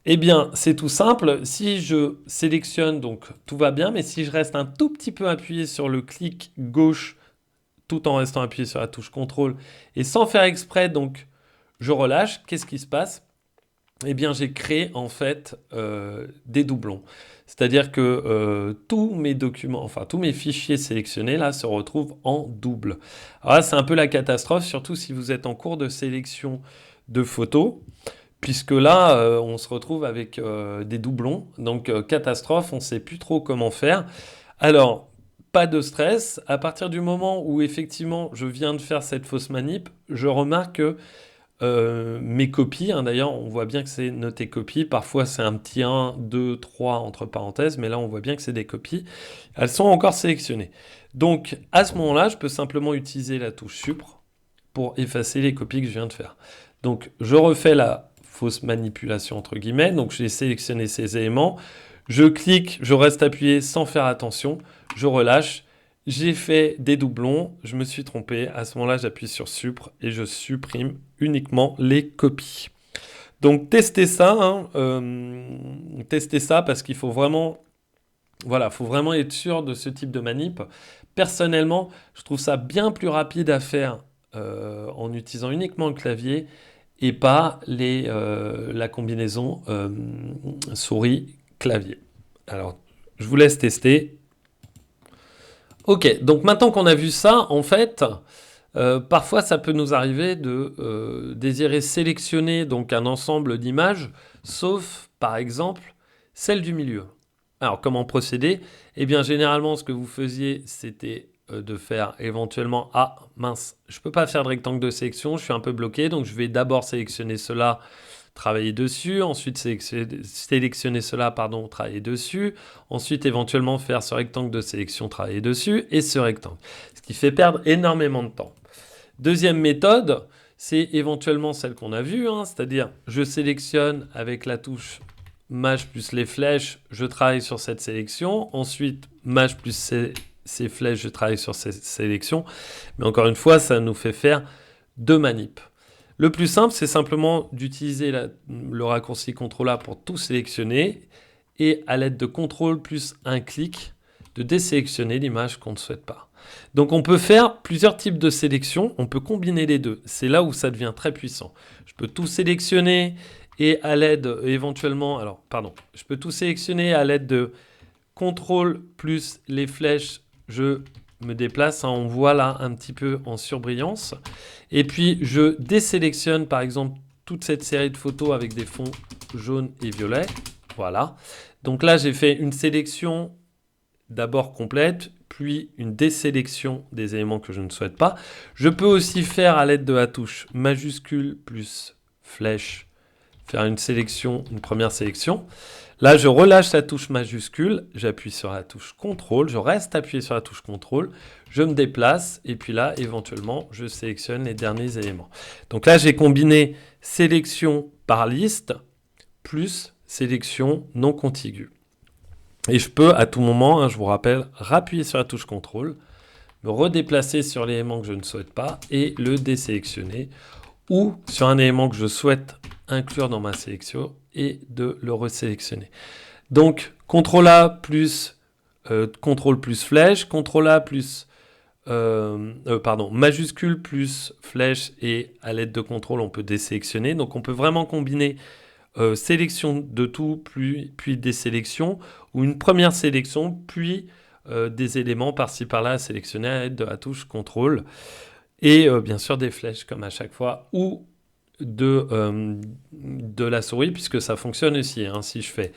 Eh bien, c'est tout simple. Si je sélectionne, donc tout va bien, mais si je reste un tout petit peu appuyé sur le clic gauche, tout en restant appuyé sur la touche CTRL, et sans faire exprès, donc je relâche, qu'est-ce qui se passe ? Eh bien, j'ai créé en fait des doublons. C'est-à-dire que tous mes documents, enfin tous mes fichiers sélectionnés là se retrouvent en double. Alors là, c'est un peu la catastrophe, surtout si vous êtes en cours de sélection de photos. Puisque là, on se retrouve avec des doublons. Donc, catastrophe, on ne sait plus trop comment faire. Alors, pas de stress. À partir du moment où, effectivement, je viens de faire cette fausse manip, je remarque que mes copies, hein, d'ailleurs, on voit bien que c'est noté copie. Parfois, c'est un petit 1, 2, 3 entre parenthèses, mais là, on voit bien que c'est des copies. Elles sont encore sélectionnées. Donc, à ce moment-là, je peux simplement utiliser la touche Supre pour effacer les copies que je viens de faire. Donc, je refais la fausse manipulation, entre guillemets. Donc, j'ai sélectionné ces éléments. Je clique, je reste appuyé sans faire attention. Je relâche. J'ai fait des doublons, je me suis trompé. À ce moment-là, j'appuie sur Supre et je supprime uniquement les copies. Donc, testez ça. Hein, testez ça parce qu'il faut vraiment, voilà, faut vraiment être sûr de ce type de manip. Personnellement, je trouve ça bien plus rapide à faire en utilisant uniquement le clavier et pas la combinaison souris-clavier. Alors, je vous laisse tester. Ok, donc maintenant qu'on a vu ça, en fait, parfois ça peut nous arriver de désirer sélectionner donc un ensemble d'images, sauf par exemple celle du milieu. Alors comment procéder? Eh bien généralement ce que vous faisiez c'était de faire éventuellement ah mince, je peux pas faire de rectangle de sélection, je suis un peu bloqué donc je vais d'abord sélectionner cela, travailler dessus, ensuite sélectionner cela, pardon, travailler dessus, ensuite éventuellement faire ce rectangle de sélection, travailler dessus, et ce rectangle. Ce qui fait perdre énormément de temps. Deuxième méthode, c'est éventuellement celle qu'on a vue, hein, c'est-à-dire je sélectionne avec la touche Maj plus les flèches, je travaille sur cette sélection, ensuite Maj plus ces flèches, je travaille sur cette sélection, mais encore une fois, ça nous fait faire deux manips. Le plus simple, c'est simplement d'utiliser le raccourci CTRL A pour tout sélectionner et à l'aide de CTRL plus un clic, de désélectionner l'image qu'on ne souhaite pas. Donc on peut faire plusieurs types de sélections, on peut combiner les deux. C'est là où ça devient très puissant. Je peux tout sélectionner et à l'aide éventuellement, je peux tout sélectionner à l'aide de CTRL plus les flèches, je me déplace, hein, on voit là un petit peu en surbrillance. Et puis je désélectionne par exemple toute cette série de photos avec des fonds jaunes et violets. Voilà. Donc là j'ai fait une sélection d'abord complète, puis une désélection des éléments que je ne souhaite pas. Je peux aussi faire à l'aide de la touche majuscule plus flèche, faire une sélection, une première sélection. Là, je relâche la touche majuscule, j'appuie sur la touche CTRL, je reste appuyé sur la touche CTRL, je me déplace et puis là, éventuellement, je sélectionne les derniers éléments. Donc là, j'ai combiné sélection par liste plus sélection non contiguë. Et je peux à tout moment, hein, je vous rappelle, rappuyer sur la touche CTRL, me redéplacer sur l'élément que je ne souhaite pas et le désélectionner ou sur un élément que je souhaite inclure dans ma sélection et de le resélectionner. Donc, CTRL A plus CTRL plus flèche, CTRL A plus majuscule plus flèche et à l'aide de CTRL on peut désélectionner. Donc on peut vraiment combiner sélection de tout puis des sélections ou une première sélection puis des éléments par-ci par-là à sélectionner à l'aide de la touche CTRL et bien sûr des flèches comme à chaque fois ou de la souris puisque ça fonctionne aussi. Hein. Si je fais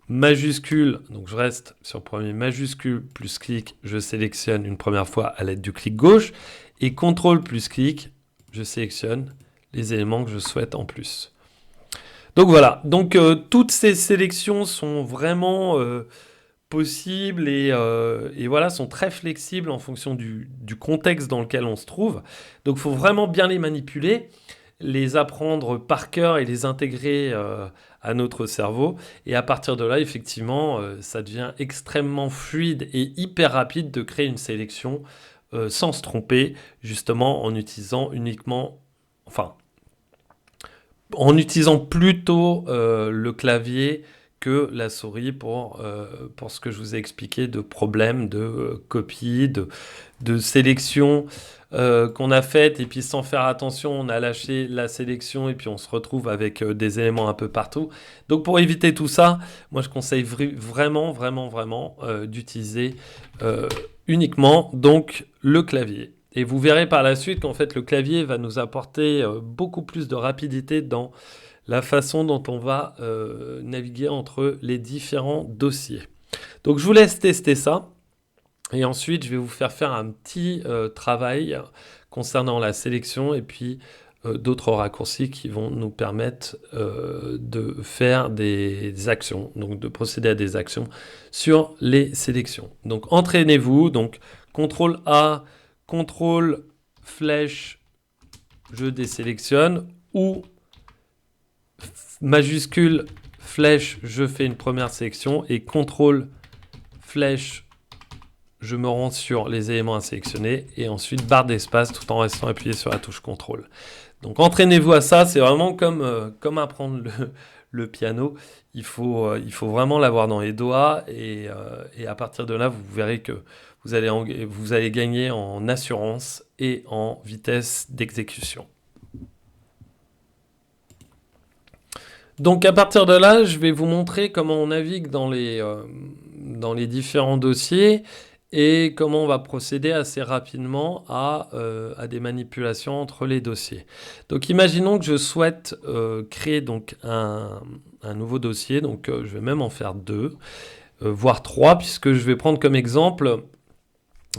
majuscule, donc je reste sur le premier majuscule plus clic, je sélectionne une première fois à l'aide du clic gauche et CTRL plus clic, je sélectionne les éléments que je souhaite en plus. Donc voilà, donc toutes ces sélections sont vraiment possibles et voilà, sont très flexibles en fonction du contexte dans lequel on se trouve. Donc il faut vraiment bien les manipuler, les apprendre par cœur et les intégrer à notre cerveau. Et à partir de là, effectivement, ça devient extrêmement fluide et hyper rapide de créer une sélection sans se tromper, justement en utilisant en utilisant plutôt le clavier que la souris pour ce que je vous ai expliqué de problèmes de copie, de sélection qu'on a faite et puis sans faire attention, on a lâché la sélection et puis on se retrouve avec des éléments un peu partout. Donc pour éviter tout ça, moi je conseille vraiment d'utiliser uniquement donc le clavier. Et vous verrez par la suite qu'en fait le clavier va nous apporter beaucoup plus de rapidité dans la façon dont on va naviguer entre les différents dossiers. Donc je vous laisse tester ça. Et ensuite, je vais vous faire un petit travail concernant la sélection et puis d'autres raccourcis qui vont nous permettre de faire des actions, donc de procéder à des actions sur les sélections. Donc entraînez-vous, donc CTRL A, CTRL flèche, je désélectionne, ou majuscule flèche, je fais une première sélection, et CTRL flèche, je me rends sur les éléments à sélectionner, et ensuite barre d'espace tout en restant appuyé sur la touche CTRL. Donc entraînez-vous à ça, c'est vraiment comme apprendre le piano. Il faut vraiment l'avoir dans les doigts, et à partir de là, vous verrez que vous allez gagner en assurance et en vitesse d'exécution. Donc à partir de là, je vais vous montrer comment on navigue dans les différents dossiers et comment on va procéder assez rapidement à des manipulations entre les dossiers. Donc imaginons que je souhaite créer donc un nouveau dossier, donc je vais même en faire 2, voire 3, puisque je vais prendre comme exemple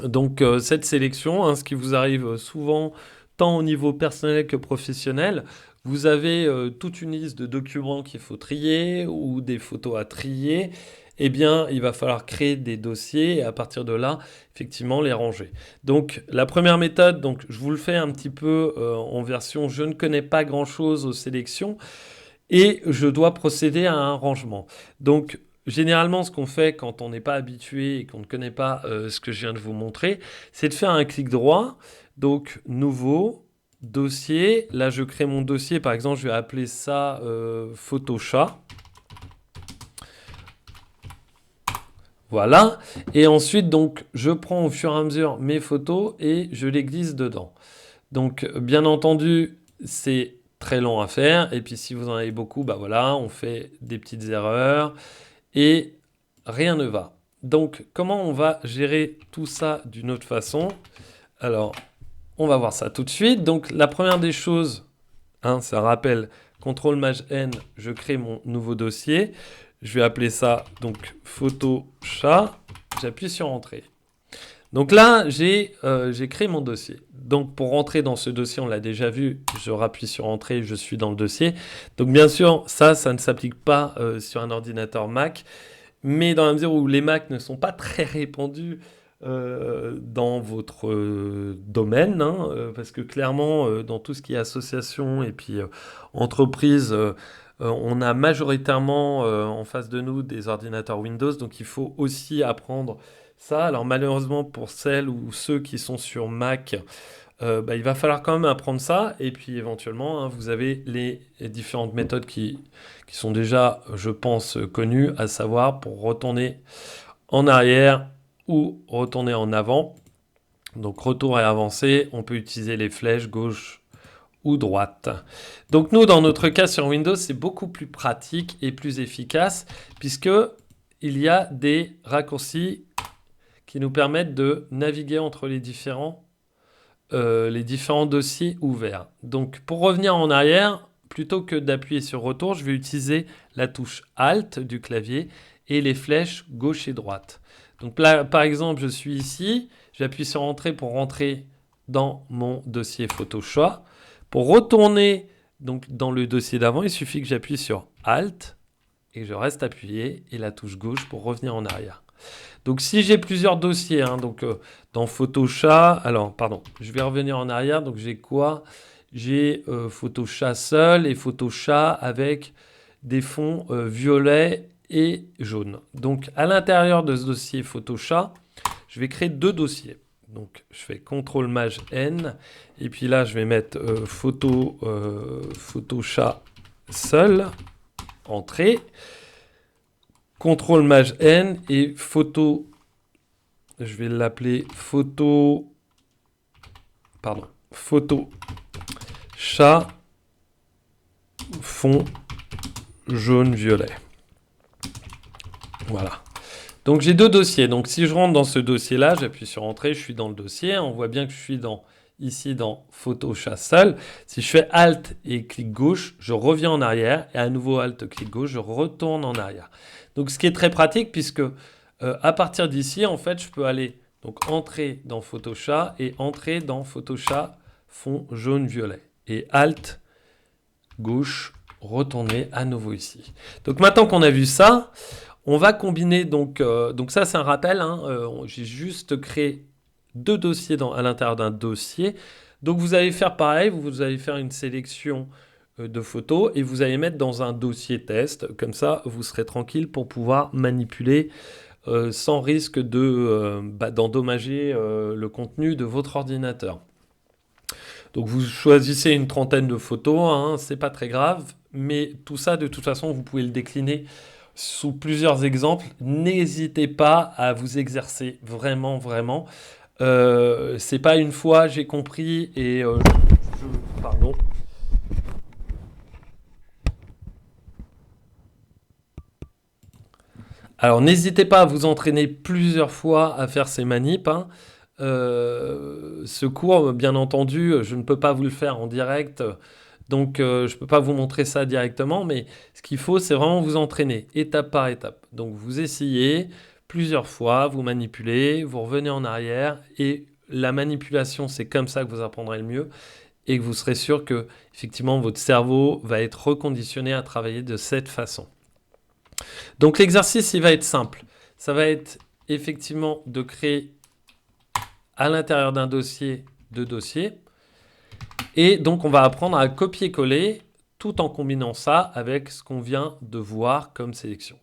donc cette sélection, hein, ce qui vous arrive souvent tant au niveau personnel que professionnel. Vous avez toute une liste de documents qu'il faut trier ou des photos à trier. Eh bien, il va falloir créer des dossiers et à partir de là, effectivement, les ranger. Donc, la première méthode, donc, je vous le fais un petit peu en version « je ne connais pas grand-chose aux sélections » et je dois procéder à un rangement. Donc, généralement, ce qu'on fait quand on n'est pas habitué et qu'on ne connaît pas ce que je viens de vous montrer, c'est de faire un clic droit, donc « Nouveau ». Dossier, là je crée mon dossier, par exemple je vais appeler ça Photochat. Voilà, et ensuite donc je prends au fur et à mesure mes photos et je les glisse dedans. Donc bien entendu c'est très long à faire, et puis si vous en avez beaucoup, bah voilà, on fait des petites erreurs et rien ne va. Donc comment on va gérer tout ça d'une autre façon? Alors on va voir ça tout de suite. Donc la première des choses, hein, ça rappelle CTRL-N, je crée mon nouveau dossier. Je vais appeler ça donc Photochat. J'appuie sur Entrée. Donc là, j'ai créé mon dossier. Donc pour rentrer dans ce dossier, on l'a déjà vu, je rappuie sur Entrée, je suis dans le dossier. Donc bien sûr, ça ne s'applique pas sur un ordinateur Mac, mais dans la mesure où les Mac ne sont pas très répandus dans votre domaine, hein, parce que clairement, dans tout ce qui est association et puis entreprise, on a majoritairement en face de nous des ordinateurs Windows, donc il faut aussi apprendre ça. Alors malheureusement pour celles ou ceux qui sont sur Mac, il va falloir quand même apprendre ça, et puis éventuellement, hein, vous avez les différentes méthodes qui sont déjà, je pense, connues, à savoir pour retourner en arrière ou retourner en avant. Donc retour et avancé, on peut utiliser les flèches gauche ou droite. Donc nous, dans notre cas sur Windows, c'est beaucoup plus pratique et plus efficace, puisque il y a des raccourcis qui nous permettent de naviguer entre les différents dossiers ouverts. Donc pour revenir en arrière, plutôt que d'appuyer sur retour, je vais utiliser la touche Alt du clavier et les flèches gauche et droite. Donc là, par exemple, je suis ici, j'appuie sur Entrée pour rentrer dans mon dossier Photochat. Pour retourner donc, dans le dossier d'avant, il suffit que j'appuie sur Alt et je reste appuyé, et la touche gauche pour revenir en arrière. Donc si j'ai plusieurs dossiers, hein, donc dans Photochat, alors pardon, je vais revenir en arrière, donc j'ai quoi? J'ai Photochat seul et Photochat avec des fonds violets et jaune. Donc à l'intérieur de ce dossier Photochat, je vais créer 2 dossiers. Donc je fais CTRL-N et puis là je vais mettre Photochat seul, entrée, CTRL-N et photo, je vais l'appeler Photochat fond jaune-violet. Voilà. Donc j'ai 2 dossiers. Donc si je rentre dans ce dossier-là, j'appuie sur Entrée, je suis dans le dossier. On voit bien que je suis ici dans Photochat seul. Si je fais Alt et clic gauche, je reviens en arrière. Et à nouveau Alt, clic gauche, je retourne en arrière. Donc ce qui est très pratique, puisque à partir d'ici, en fait, je peux aller donc entrer dans Photochat et entrer dans Photochat fond jaune-violet. et Alt, gauche, retourner à nouveau ici. Donc maintenant qu'on a vu ça, on va combiner, donc ça c'est un rappel, hein, j'ai juste créé 2 dossiers à l'intérieur d'un dossier. Donc vous allez faire pareil, vous allez faire une sélection de photos et vous allez mettre dans un dossier test, comme ça vous serez tranquille pour pouvoir manipuler sans risque d'endommager le contenu de votre ordinateur. Donc vous choisissez une trentaine de photos, hein, c'est pas très grave, mais tout ça de toute façon vous pouvez le décliner sous plusieurs exemples. N'hésitez pas à vous exercer, vraiment, vraiment. C'est pas une fois j'ai compris et pardon. Alors n'hésitez pas à vous entraîner plusieurs fois à faire ces manips, hein. Ce cours, bien entendu, je ne peux pas vous le faire en direct, donc je ne peux pas vous montrer ça directement, mais ce qu'il faut, c'est vraiment vous entraîner étape par étape. Donc vous essayez plusieurs fois, vous manipulez, vous revenez en arrière, et la manipulation, c'est comme ça que vous apprendrez le mieux, et que vous serez sûr que, effectivement, votre cerveau va être reconditionné à travailler de cette façon. Donc l'exercice, il va être simple. Ça va être effectivement de créer à l'intérieur d'un dossier, 2 dossiers. Et donc, on va apprendre à copier-coller tout en combinant ça avec ce qu'on vient de voir comme sélection.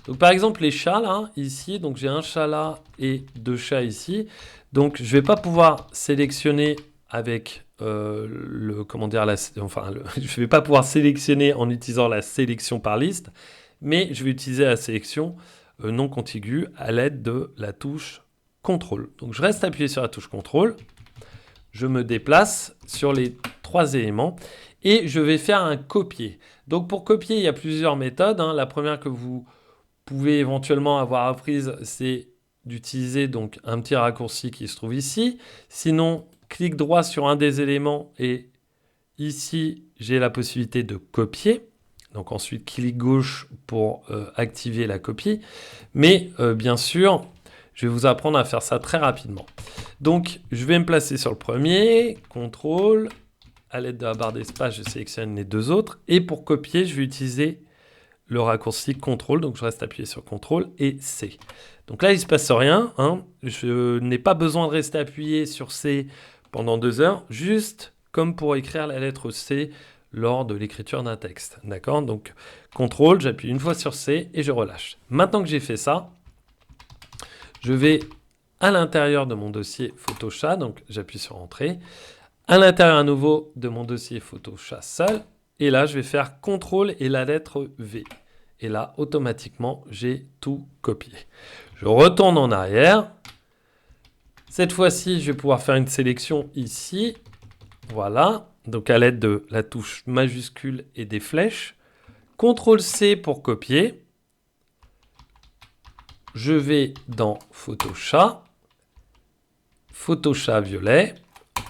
Donc, par exemple, les chats, là, ici, donc j'ai un chat là et 2 chats ici. Donc, je ne vais pas pouvoir sélectionner avec je vais pas pouvoir sélectionner en utilisant la sélection par liste, mais je vais utiliser la sélection non contiguë à l'aide de la touche CTRL. Donc je reste appuyé sur la touche CTRL, je me déplace sur les 3 éléments et je vais faire un copier. Donc pour copier, il y a plusieurs méthodes, hein. La première que vous pouvez éventuellement avoir apprise, c'est d'utiliser donc un petit raccourci qui se trouve ici. Sinon, clic droit sur un des éléments et ici, j'ai la possibilité de copier. Donc ensuite, clic gauche pour activer la copie. Mais bien sûr, je vais vous apprendre à faire ça très rapidement. Donc, je vais me placer sur le premier, CTRL, à l'aide de la barre d'espace, je sélectionne les 2 autres. Et pour copier, je vais utiliser le raccourci CTRL, donc je reste appuyé sur CTRL et C. Donc là, il ne se passe rien, hein. Je n'ai pas besoin de rester appuyé sur C pendant 2 heures, juste comme pour écrire la lettre C lors de l'écriture d'un texte. D'accord? Donc, CTRL, j'appuie une fois sur C et je relâche. Maintenant que j'ai fait ça, je vais à l'intérieur de mon dossier Photochat, donc j'appuie sur Entrée, à l'intérieur à nouveau de mon dossier Photochat seul, et là je vais faire CTRL et la lettre V. Et là, automatiquement, j'ai tout copié. Je retourne en arrière. Cette fois-ci, je vais pouvoir faire une sélection ici. Voilà, donc à l'aide de la touche majuscule et des flèches. CTRL-C pour copier. Je vais dans Photochat, Photochat violet,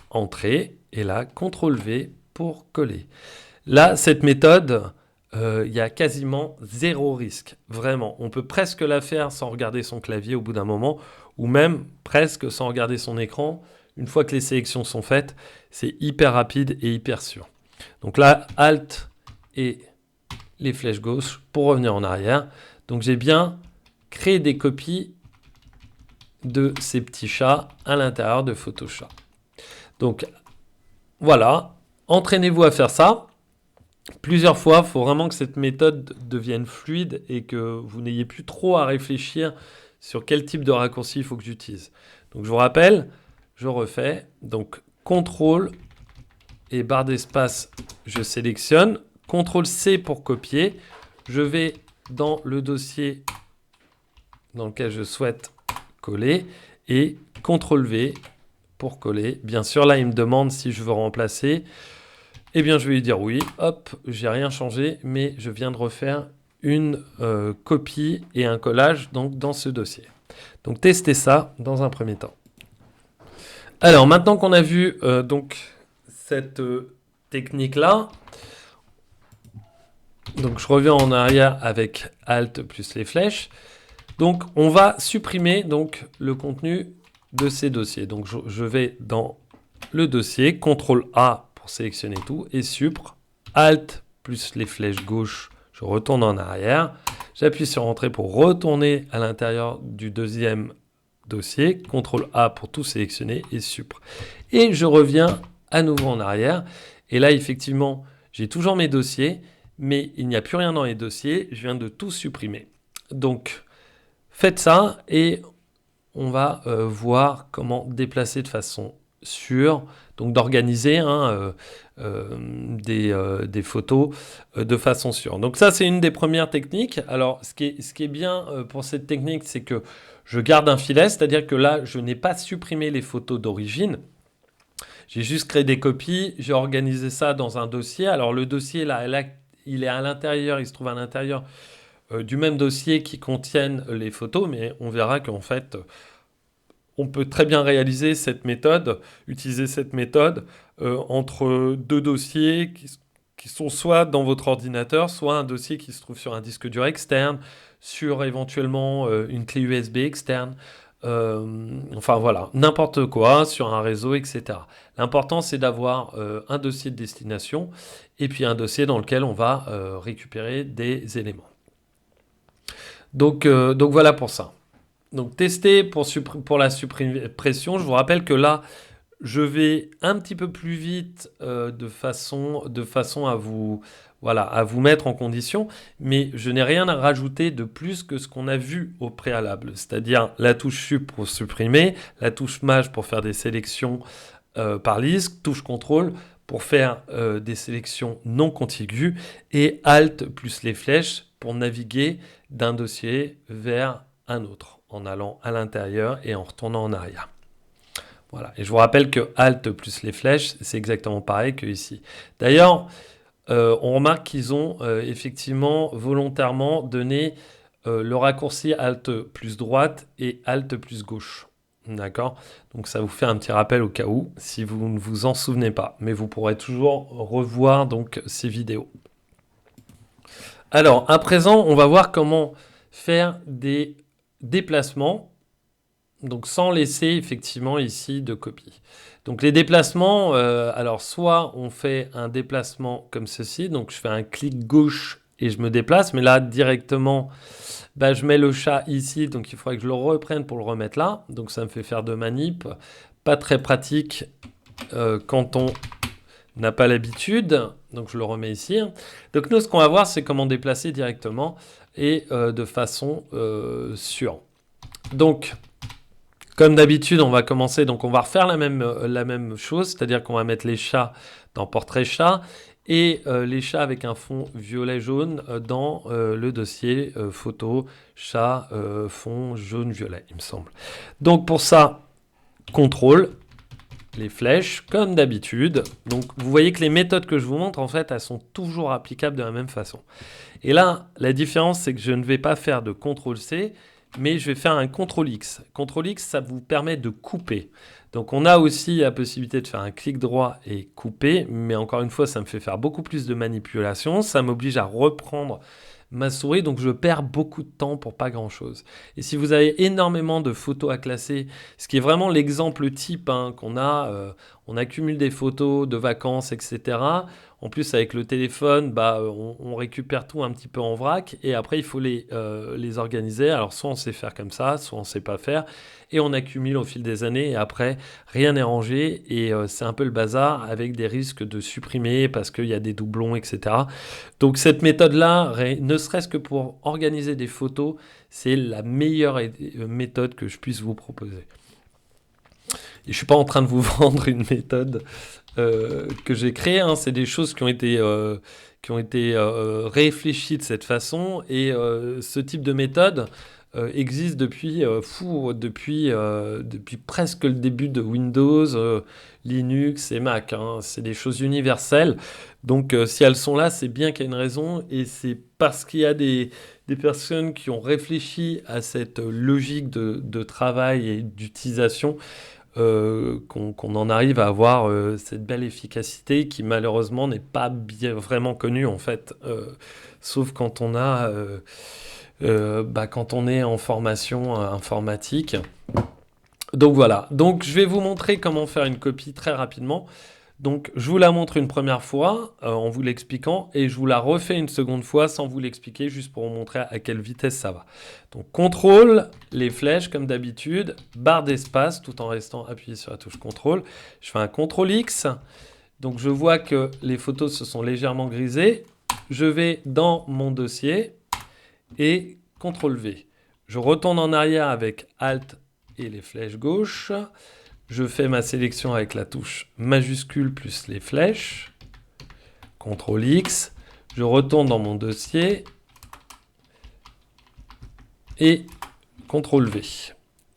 Entrée, et là, CTRL-V pour coller. Là, cette méthode, il y a quasiment 0 risque, vraiment. On peut presque la faire sans regarder son clavier au bout d'un moment, ou même presque sans regarder son écran. Une fois que les sélections sont faites, c'est hyper rapide et hyper sûr. Donc là, Alt et les flèches gauche pour revenir en arrière. Donc j'ai bien créé des copies de ces petits chats à l'intérieur de Photochat. Donc voilà, entraînez-vous à faire ça plusieurs fois. Il faut vraiment que cette méthode devienne fluide et que vous n'ayez plus trop à réfléchir sur quel type de raccourci il faut que j'utilise. Donc je vous rappelle, je refais. Donc CTRL et barre d'espace, je sélectionne. CTRL-C pour copier. Je vais dans le dossier dans lequel je souhaite coller et CTRL-V pour coller. Bien sûr, là, il me demande si je veux remplacer. Eh bien, je vais lui dire oui. Hop, j'ai rien changé, mais je viens de refaire une copie et un collage donc, dans ce dossier. Donc, testez ça dans un premier temps. Alors, maintenant qu'on a vu donc cette technique-là, donc je reviens en arrière avec Alt plus les flèches. Donc, on va supprimer donc, le contenu de ces dossiers. Donc, je vais dans le dossier, CTRL-A pour pour sélectionner tout, et Supr, Alt plus les flèches gauche, je retourne en arrière, j'appuie sur Entrée pour retourner à l'intérieur du deuxième dossier, CTRL A pour tout sélectionner et Supr. Et je reviens à nouveau en arrière, et là effectivement, j'ai toujours mes dossiers, mais il n'y a plus rien dans les dossiers, je viens de tout supprimer. Donc, faites ça et on va voir comment déplacer de façon sûre, donc d'organiser des photos de façon sûre. Donc ça, c'est une des premières techniques. Alors, ce qui est bien pour cette technique, c'est que je garde un filet, c'est-à-dire que là, je n'ai pas supprimé les photos d'origine. J'ai juste créé des copies, j'ai organisé ça dans un dossier. Alors, le dossier, là, il est à l'intérieur, il se trouve à l'intérieur du même dossier qui contiennent les photos, mais on verra qu'en fait, on peut très bien réaliser cette méthode, utiliser cette méthode entre deux dossiers qui sont soit dans votre ordinateur, soit un dossier qui se trouve sur un disque dur externe, sur éventuellement une clé USB externe, enfin voilà, n'importe quoi, sur un réseau, etc. L'important, c'est d'avoir un dossier de destination et puis un dossier dans lequel on va récupérer des éléments. Donc voilà pour ça. Donc tester pour la suppression. Je vous rappelle que là, je vais un petit peu plus vite de façon à vous, voilà, à vous mettre en condition, mais je n'ai rien à rajouter de plus que ce qu'on a vu au préalable, c'est-à-dire la touche Sup pour supprimer, la touche Maj pour faire des sélections par liste, touche CTRL pour faire des sélections non contiguës, et Alt plus les flèches pour naviguer d'un dossier vers un autre, en allant à l'intérieur et en retournant en arrière. Voilà. Et je vous rappelle que Alt plus les flèches, c'est exactement pareil que ici. D'ailleurs, on remarque qu'ils ont effectivement volontairement donné le raccourci Alt plus droite et Alt plus gauche. D'accord? Donc ça vous fait un petit rappel au cas où, si vous ne vous en souvenez pas. Mais vous pourrez toujours revoir donc ces vidéos. Alors, à présent, on va voir comment faire des déplacements, donc sans laisser effectivement ici de copie. Donc les déplacements, alors soit on fait un déplacement comme ceci, donc je fais un clic gauche et je me déplace, mais là directement, bah, je mets le chat ici, donc il faudrait que je le reprenne pour le remettre là, donc ça me fait faire de manip, pas très pratique quand on n'a pas l'habitude, donc je le remets ici. Donc nous, ce qu'on va voir, c'est comment déplacer directement et de façon sûre. Donc, comme d'habitude, on va commencer, donc on va refaire la même chose, c'est-à-dire qu'on va mettre les chats dans Portrait chat et les chats avec un fond violet-jaune dans le dossier photo chat fond jaune-violet, il me semble. Donc pour ça, CTRL, les flèches, comme d'habitude. Donc vous voyez que les méthodes que je vous montre, en fait, elles sont toujours applicables de la même façon. Et là, la différence, c'est que je ne vais pas faire de CTRL-C, mais je vais faire un CTRL-X. CTRL-X, ça vous permet de couper. Donc on a aussi la possibilité de faire un clic droit et couper, mais encore une fois, ça me fait faire beaucoup plus de manipulation. Ça m'oblige à reprendre ma souris, donc je perds beaucoup de temps pour pas grand chose. Et si vous avez énormément de photos à classer, ce qui est vraiment l'exemple type qu'on a, on accumule des photos de vacances, etc. En plus, avec le téléphone, bah, on récupère tout un petit peu en vrac et après, il faut les organiser. Alors, soit on sait faire comme ça, soit on sait pas faire. Et on accumule au fil des années et après, rien n'est rangé. Et c'est un peu le bazar avec des risques de supprimer parce qu'il y a des doublons, etc. Donc, cette méthode-là, ne serait-ce que pour organiser des photos, c'est la meilleure méthode que je puisse vous proposer. Et je ne suis pas en train de vous vendre une méthode que j'ai créée. C'est des choses qui ont été réfléchies de cette façon. Et ce type de méthode existe depuis presque le début de Windows, Linux et Mac. C'est des choses universelles. Donc si elles sont là, c'est bien qu'il y a une raison. Et c'est parce qu'il y a des personnes qui ont réfléchi à cette logique de travail et d'utilisation qu'on en arrive à avoir cette belle efficacité qui malheureusement n'est pas vraiment connue en fait, sauf quand on a quand on est en formation informatique. Donc voilà, donc je vais vous montrer comment faire une copie très rapidement. Donc, je vous la montre une première fois en vous l'expliquant et je vous la refais une seconde fois sans vous l'expliquer, juste pour vous montrer à quelle vitesse ça va. Donc, contrôle, les flèches comme d'habitude, barre d'espace tout en restant appuyé sur la touche contrôle. Je fais un contrôle X. Donc, je vois que les photos se sont légèrement grisées. Je vais dans mon dossier et contrôle V. Je retourne en arrière avec Alt et les flèches gauche. Je fais ma sélection avec la touche majuscule plus les flèches. CTRL X. Je retourne dans mon dossier. Et CTRL V.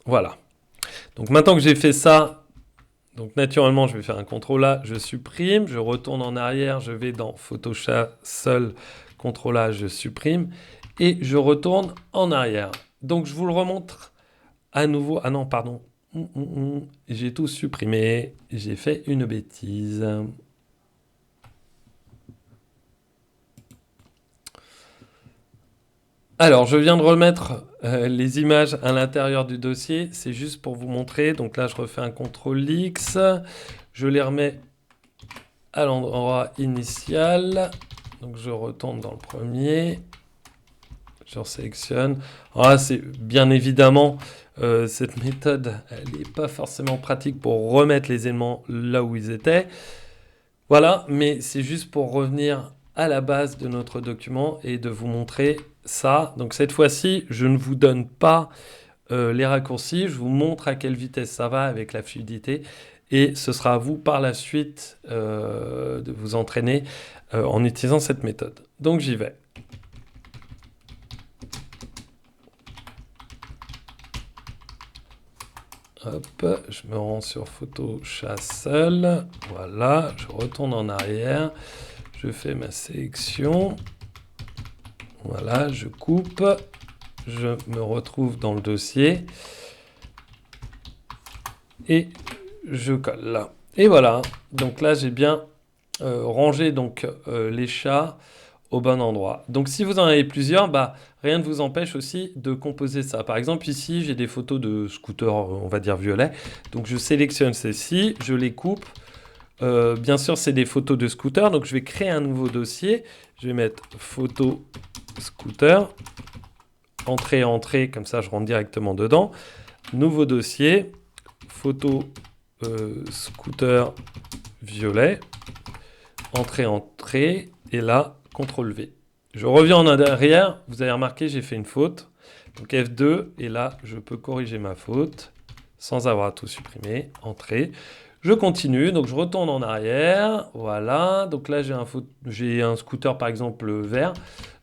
Voilà. Donc maintenant que j'ai fait ça, donc naturellement je vais faire un CTRL A, je supprime. Je retourne en arrière, je vais dans Photoshop seul, CTRL A, je supprime. Et je retourne en arrière. Donc je vous le remontre à nouveau. Ah non, pardon. J'ai tout supprimé, j'ai fait une bêtise. Alors, je viens de remettre les images à l'intérieur du dossier, c'est juste pour vous montrer. Donc là, je refais un CTRL X, je les remets à l'endroit initial. Donc je retourne dans le premier, je resélectionne. Ah, c'est bien évidemment... cette méthode, elle n'est pas forcément pratique pour remettre les éléments là où ils étaient. Voilà, mais c'est juste pour revenir à la base de notre document et de vous montrer ça. Donc cette fois-ci, je ne vous donne pas les raccourcis, je vous montre à quelle vitesse ça va avec la fluidité. Et ce sera à vous par la suite de vous entraîner en utilisant cette méthode. Donc j'y vais. Hop, je me rends sur Photoshop seul. Voilà, je retourne en arrière. Je fais ma sélection. Voilà, je coupe. Je me retrouve dans le dossier. Et je colle. Et voilà. Donc là, j'ai bien rangé donc, les chats au bon endroit. Donc si vous en avez plusieurs, bah, rien ne vous empêche aussi de composer ça. Par exemple, ici, j'ai des photos de scooters, on va dire violet. Donc je sélectionne celles-ci, je les coupe. Bien sûr, c'est des photos de scooters, donc je vais créer un nouveau dossier. Je vais mettre photo scooter, entrée, entrée, comme ça je rentre directement dedans. Nouveau dossier, photo scooter violet, entrée, entrée, et là, CTRL V. Je reviens en arrière, vous avez remarqué, j'ai fait une faute. Donc F2, et là, je peux corriger ma faute sans avoir à tout supprimer. Entrée. Je continue, donc je retourne en arrière. Voilà, donc là, j'ai un scooter, par exemple, vert.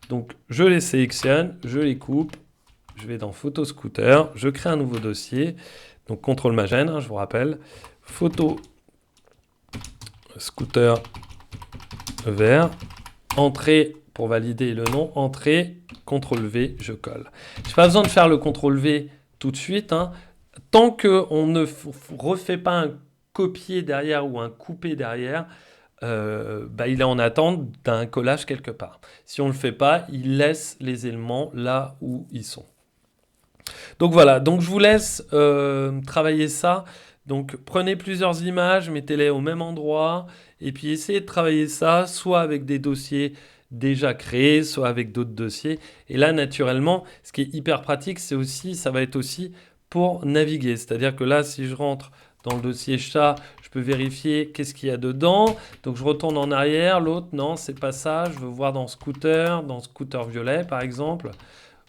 Donc je les sélectionne, je les coupe. Je vais dans Photo Scooter, je crée un nouveau dossier. Donc CTRL Magène, hein, je vous rappelle. Photo Scooter vert. Entrée pour valider le nom, entrée, CTRL V, je colle. Je n'ai pas besoin de faire le CTRL V tout de suite. Hein. Tant qu'on ne refait pas un copier derrière ou un couper derrière, il est en attente d'un collage quelque part. Si on ne le fait pas, il laisse les éléments là où ils sont. Donc voilà, donc je vous laisse travailler ça. Donc prenez plusieurs images, mettez-les au même endroit et puis essayez de travailler ça soit avec des dossiers déjà créés, soit avec d'autres dossiers. Et là, naturellement, ce qui est hyper pratique, ça va être aussi pour naviguer. C'est-à-dire que là, si je rentre dans le dossier chat, je peux vérifier qu'est-ce qu'il y a dedans. Donc je retourne en arrière, l'autre, non, c'est pas ça. Je veux voir dans scooter violet par exemple.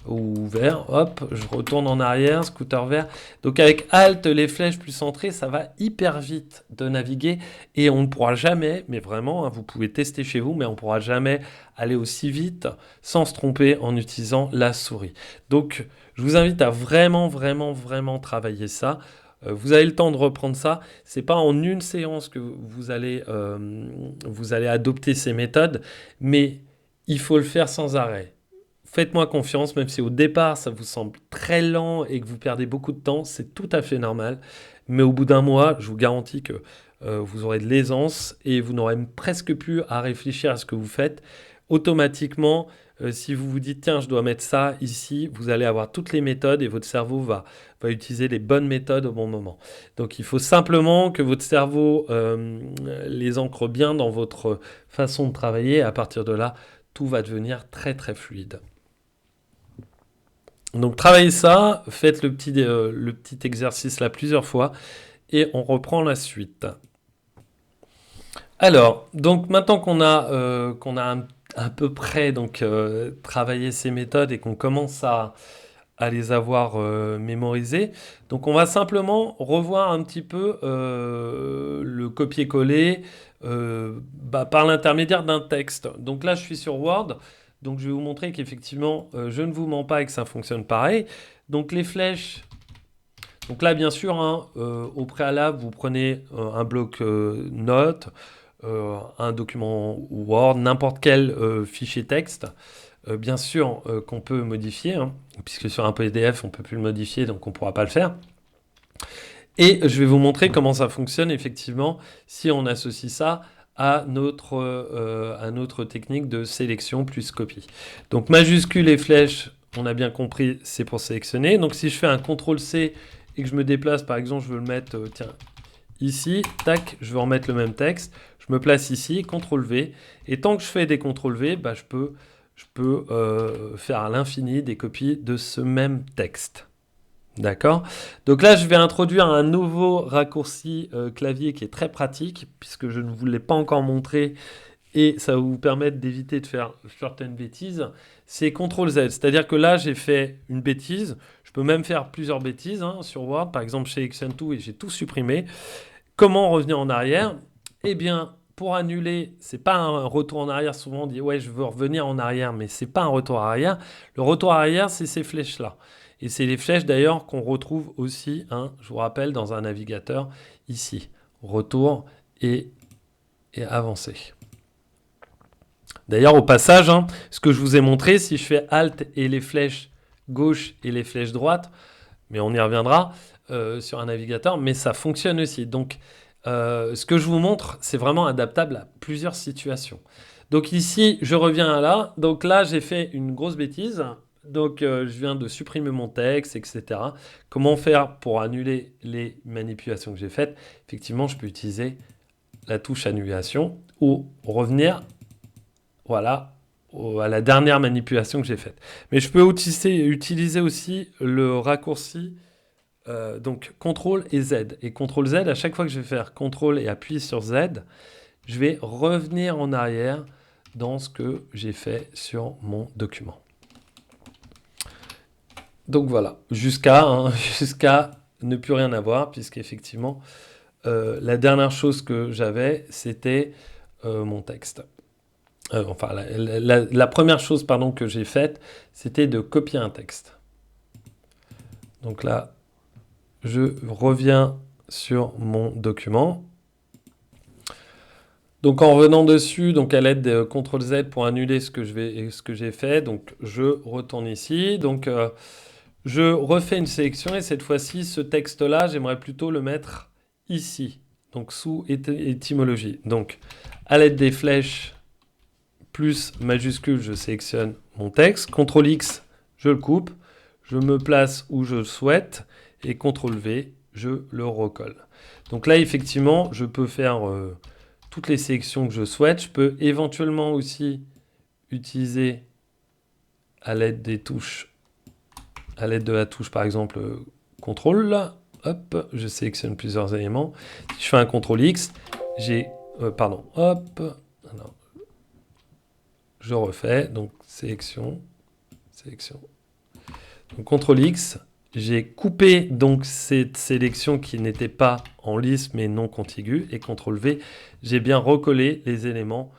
Ou vert, hop, je retourne en arrière, scooter vert. Donc avec Alt, les flèches plus centrées, ça va hyper vite de naviguer et on ne pourra jamais, mais vraiment, hein, vous pouvez tester chez vous, mais on ne pourra jamais aller aussi vite sans se tromper en utilisant la souris. Donc je vous invite à vraiment travailler ça. Vous avez le temps de reprendre ça. C'est pas en une séance que vous allez adopter ces méthodes, mais il faut le faire sans arrêt. Faites-moi confiance, même si au départ ça vous semble très lent et que vous perdez beaucoup de temps, c'est tout à fait normal. Mais au bout d'un mois, je vous garantis que vous aurez de l'aisance et vous n'aurez presque plus à réfléchir à ce que vous faites. Automatiquement, Si vous vous dites, tiens, je dois mettre ça ici, vous allez avoir toutes les méthodes et votre cerveau va utiliser les bonnes méthodes au bon moment. Donc il faut simplement que votre cerveau les ancre bien dans votre façon de travailler. À partir de là, tout va devenir très très fluide. Donc travaillez ça, faites le petit exercice là plusieurs fois et on reprend la suite. Alors, donc maintenant qu'on a à peu près travaillé ces méthodes et qu'on commence à les avoir mémorisées, donc on va simplement revoir un petit peu le copier-coller par l'intermédiaire d'un texte. Donc là, je suis sur Word, donc je vais vous montrer qu'effectivement, je ne vous mens pas et que ça fonctionne pareil. Donc les flèches. Donc là, bien sûr, hein, au préalable, vous prenez un bloc notes, un document Word, n'importe quel fichier texte. Bien sûr qu'on peut modifier, hein, puisque sur un PDF, on ne peut plus le modifier, donc on ne pourra pas le faire. Et je vais vous montrer comment ça fonctionne, effectivement, si on associe ça à notre technique de sélection plus copie. Donc majuscule et flèche, on a bien compris, c'est pour sélectionner. Donc si je fais un CTRL-C et que je me déplace, par exemple, je veux le mettre, ici, tac, je veux remettre le même texte, je me place ici, CTRL-V, et tant que je fais des CTRL-V, bah, je peux faire à l'infini des copies de ce même texte. D'accord. Donc là, je vais introduire un nouveau raccourci clavier qui est très pratique, puisque je ne vous l'ai pas encore montré, et ça va vous permettre d'éviter de faire certaines bêtises. C'est CTRL-Z, c'est-à-dire que là, j'ai fait une bêtise. Je peux même faire plusieurs bêtises hein, sur Word. Par exemple, chez Section tout et j'ai tout supprimé. Comment revenir en arrière? Eh bien, pour annuler, c'est pas un retour en arrière. Souvent, on dit ouais, je veux revenir en arrière, mais c'est pas un retour en arrière. Le retour en arrière, c'est ces flèches-là. Et c'est les flèches d'ailleurs qu'on retrouve aussi, hein, je vous rappelle, dans un navigateur ici. Retour et avancer. D'ailleurs, au passage, hein, ce que je vous ai montré, si je fais Alt et les flèches gauche et les flèches droite, mais on y reviendra sur un navigateur, mais ça fonctionne aussi. Donc, ce que je vous montre, c'est vraiment adaptable à plusieurs situations. Donc ici, je reviens à là. Donc là, j'ai fait une grosse bêtise. Donc, je viens de supprimer mon texte, etc. Comment faire pour annuler les manipulations que j'ai faites? Effectivement, je peux utiliser la touche annulation ou revenir, voilà, à la dernière manipulation que j'ai faite. Mais je peux utiliser aussi le raccourci donc CTRL et Z. Et CTRL Z, à chaque fois que je vais faire CTRL et appuyer sur Z, je vais revenir en arrière dans ce que j'ai fait sur mon document. Donc voilà, jusqu'à ne plus rien avoir, puisqu'effectivement, la dernière chose que j'avais, c'était mon texte. Enfin, la première chose pardon, que j'ai faite, c'était de copier un texte. Donc là, je reviens sur mon document. Donc en revenant dessus, donc à l'aide de CTRL Z pour annuler ce que j'ai fait, donc je retourne ici. Donc je refais une sélection et cette fois-ci, ce texte-là, j'aimerais plutôt le mettre ici, donc sous étymologie. Donc à l'aide des flèches plus majuscule, je sélectionne mon texte. CTRL X, je le coupe. Je me place où je le souhaite. Et CTRL V, je le recolle. Donc là, effectivement, je peux faire toutes les sélections que je souhaite. Je peux éventuellement aussi utiliser à l'aide des touches, à l'aide de la touche, par exemple, CTRL. Hop, je sélectionne plusieurs éléments. Si je fais un CTRL X, j'ai... pardon, hop... Alors, je refais, donc sélection. Donc CTRL X, j'ai coupé donc cette sélection qui n'était pas en liste mais non contiguë, et CTRL V, j'ai bien recollé les éléments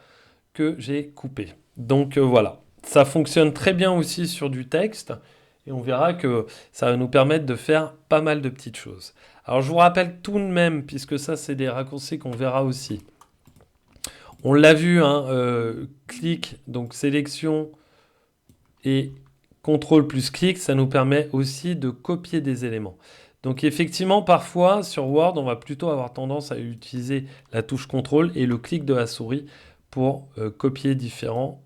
que j'ai coupés. Donc voilà, ça fonctionne très bien aussi sur du texte, et on verra que ça va nous permettre de faire pas mal de petites choses. Alors je vous rappelle tout de même, puisque ça c'est des raccourcis qu'on verra aussi. On l'a vu, hein, clic, donc sélection et CTRL plus clic, ça nous permet aussi de copier des éléments. Donc effectivement, parfois, sur Word, on va plutôt avoir tendance à utiliser la touche CTRL et le clic de la souris pour copier différents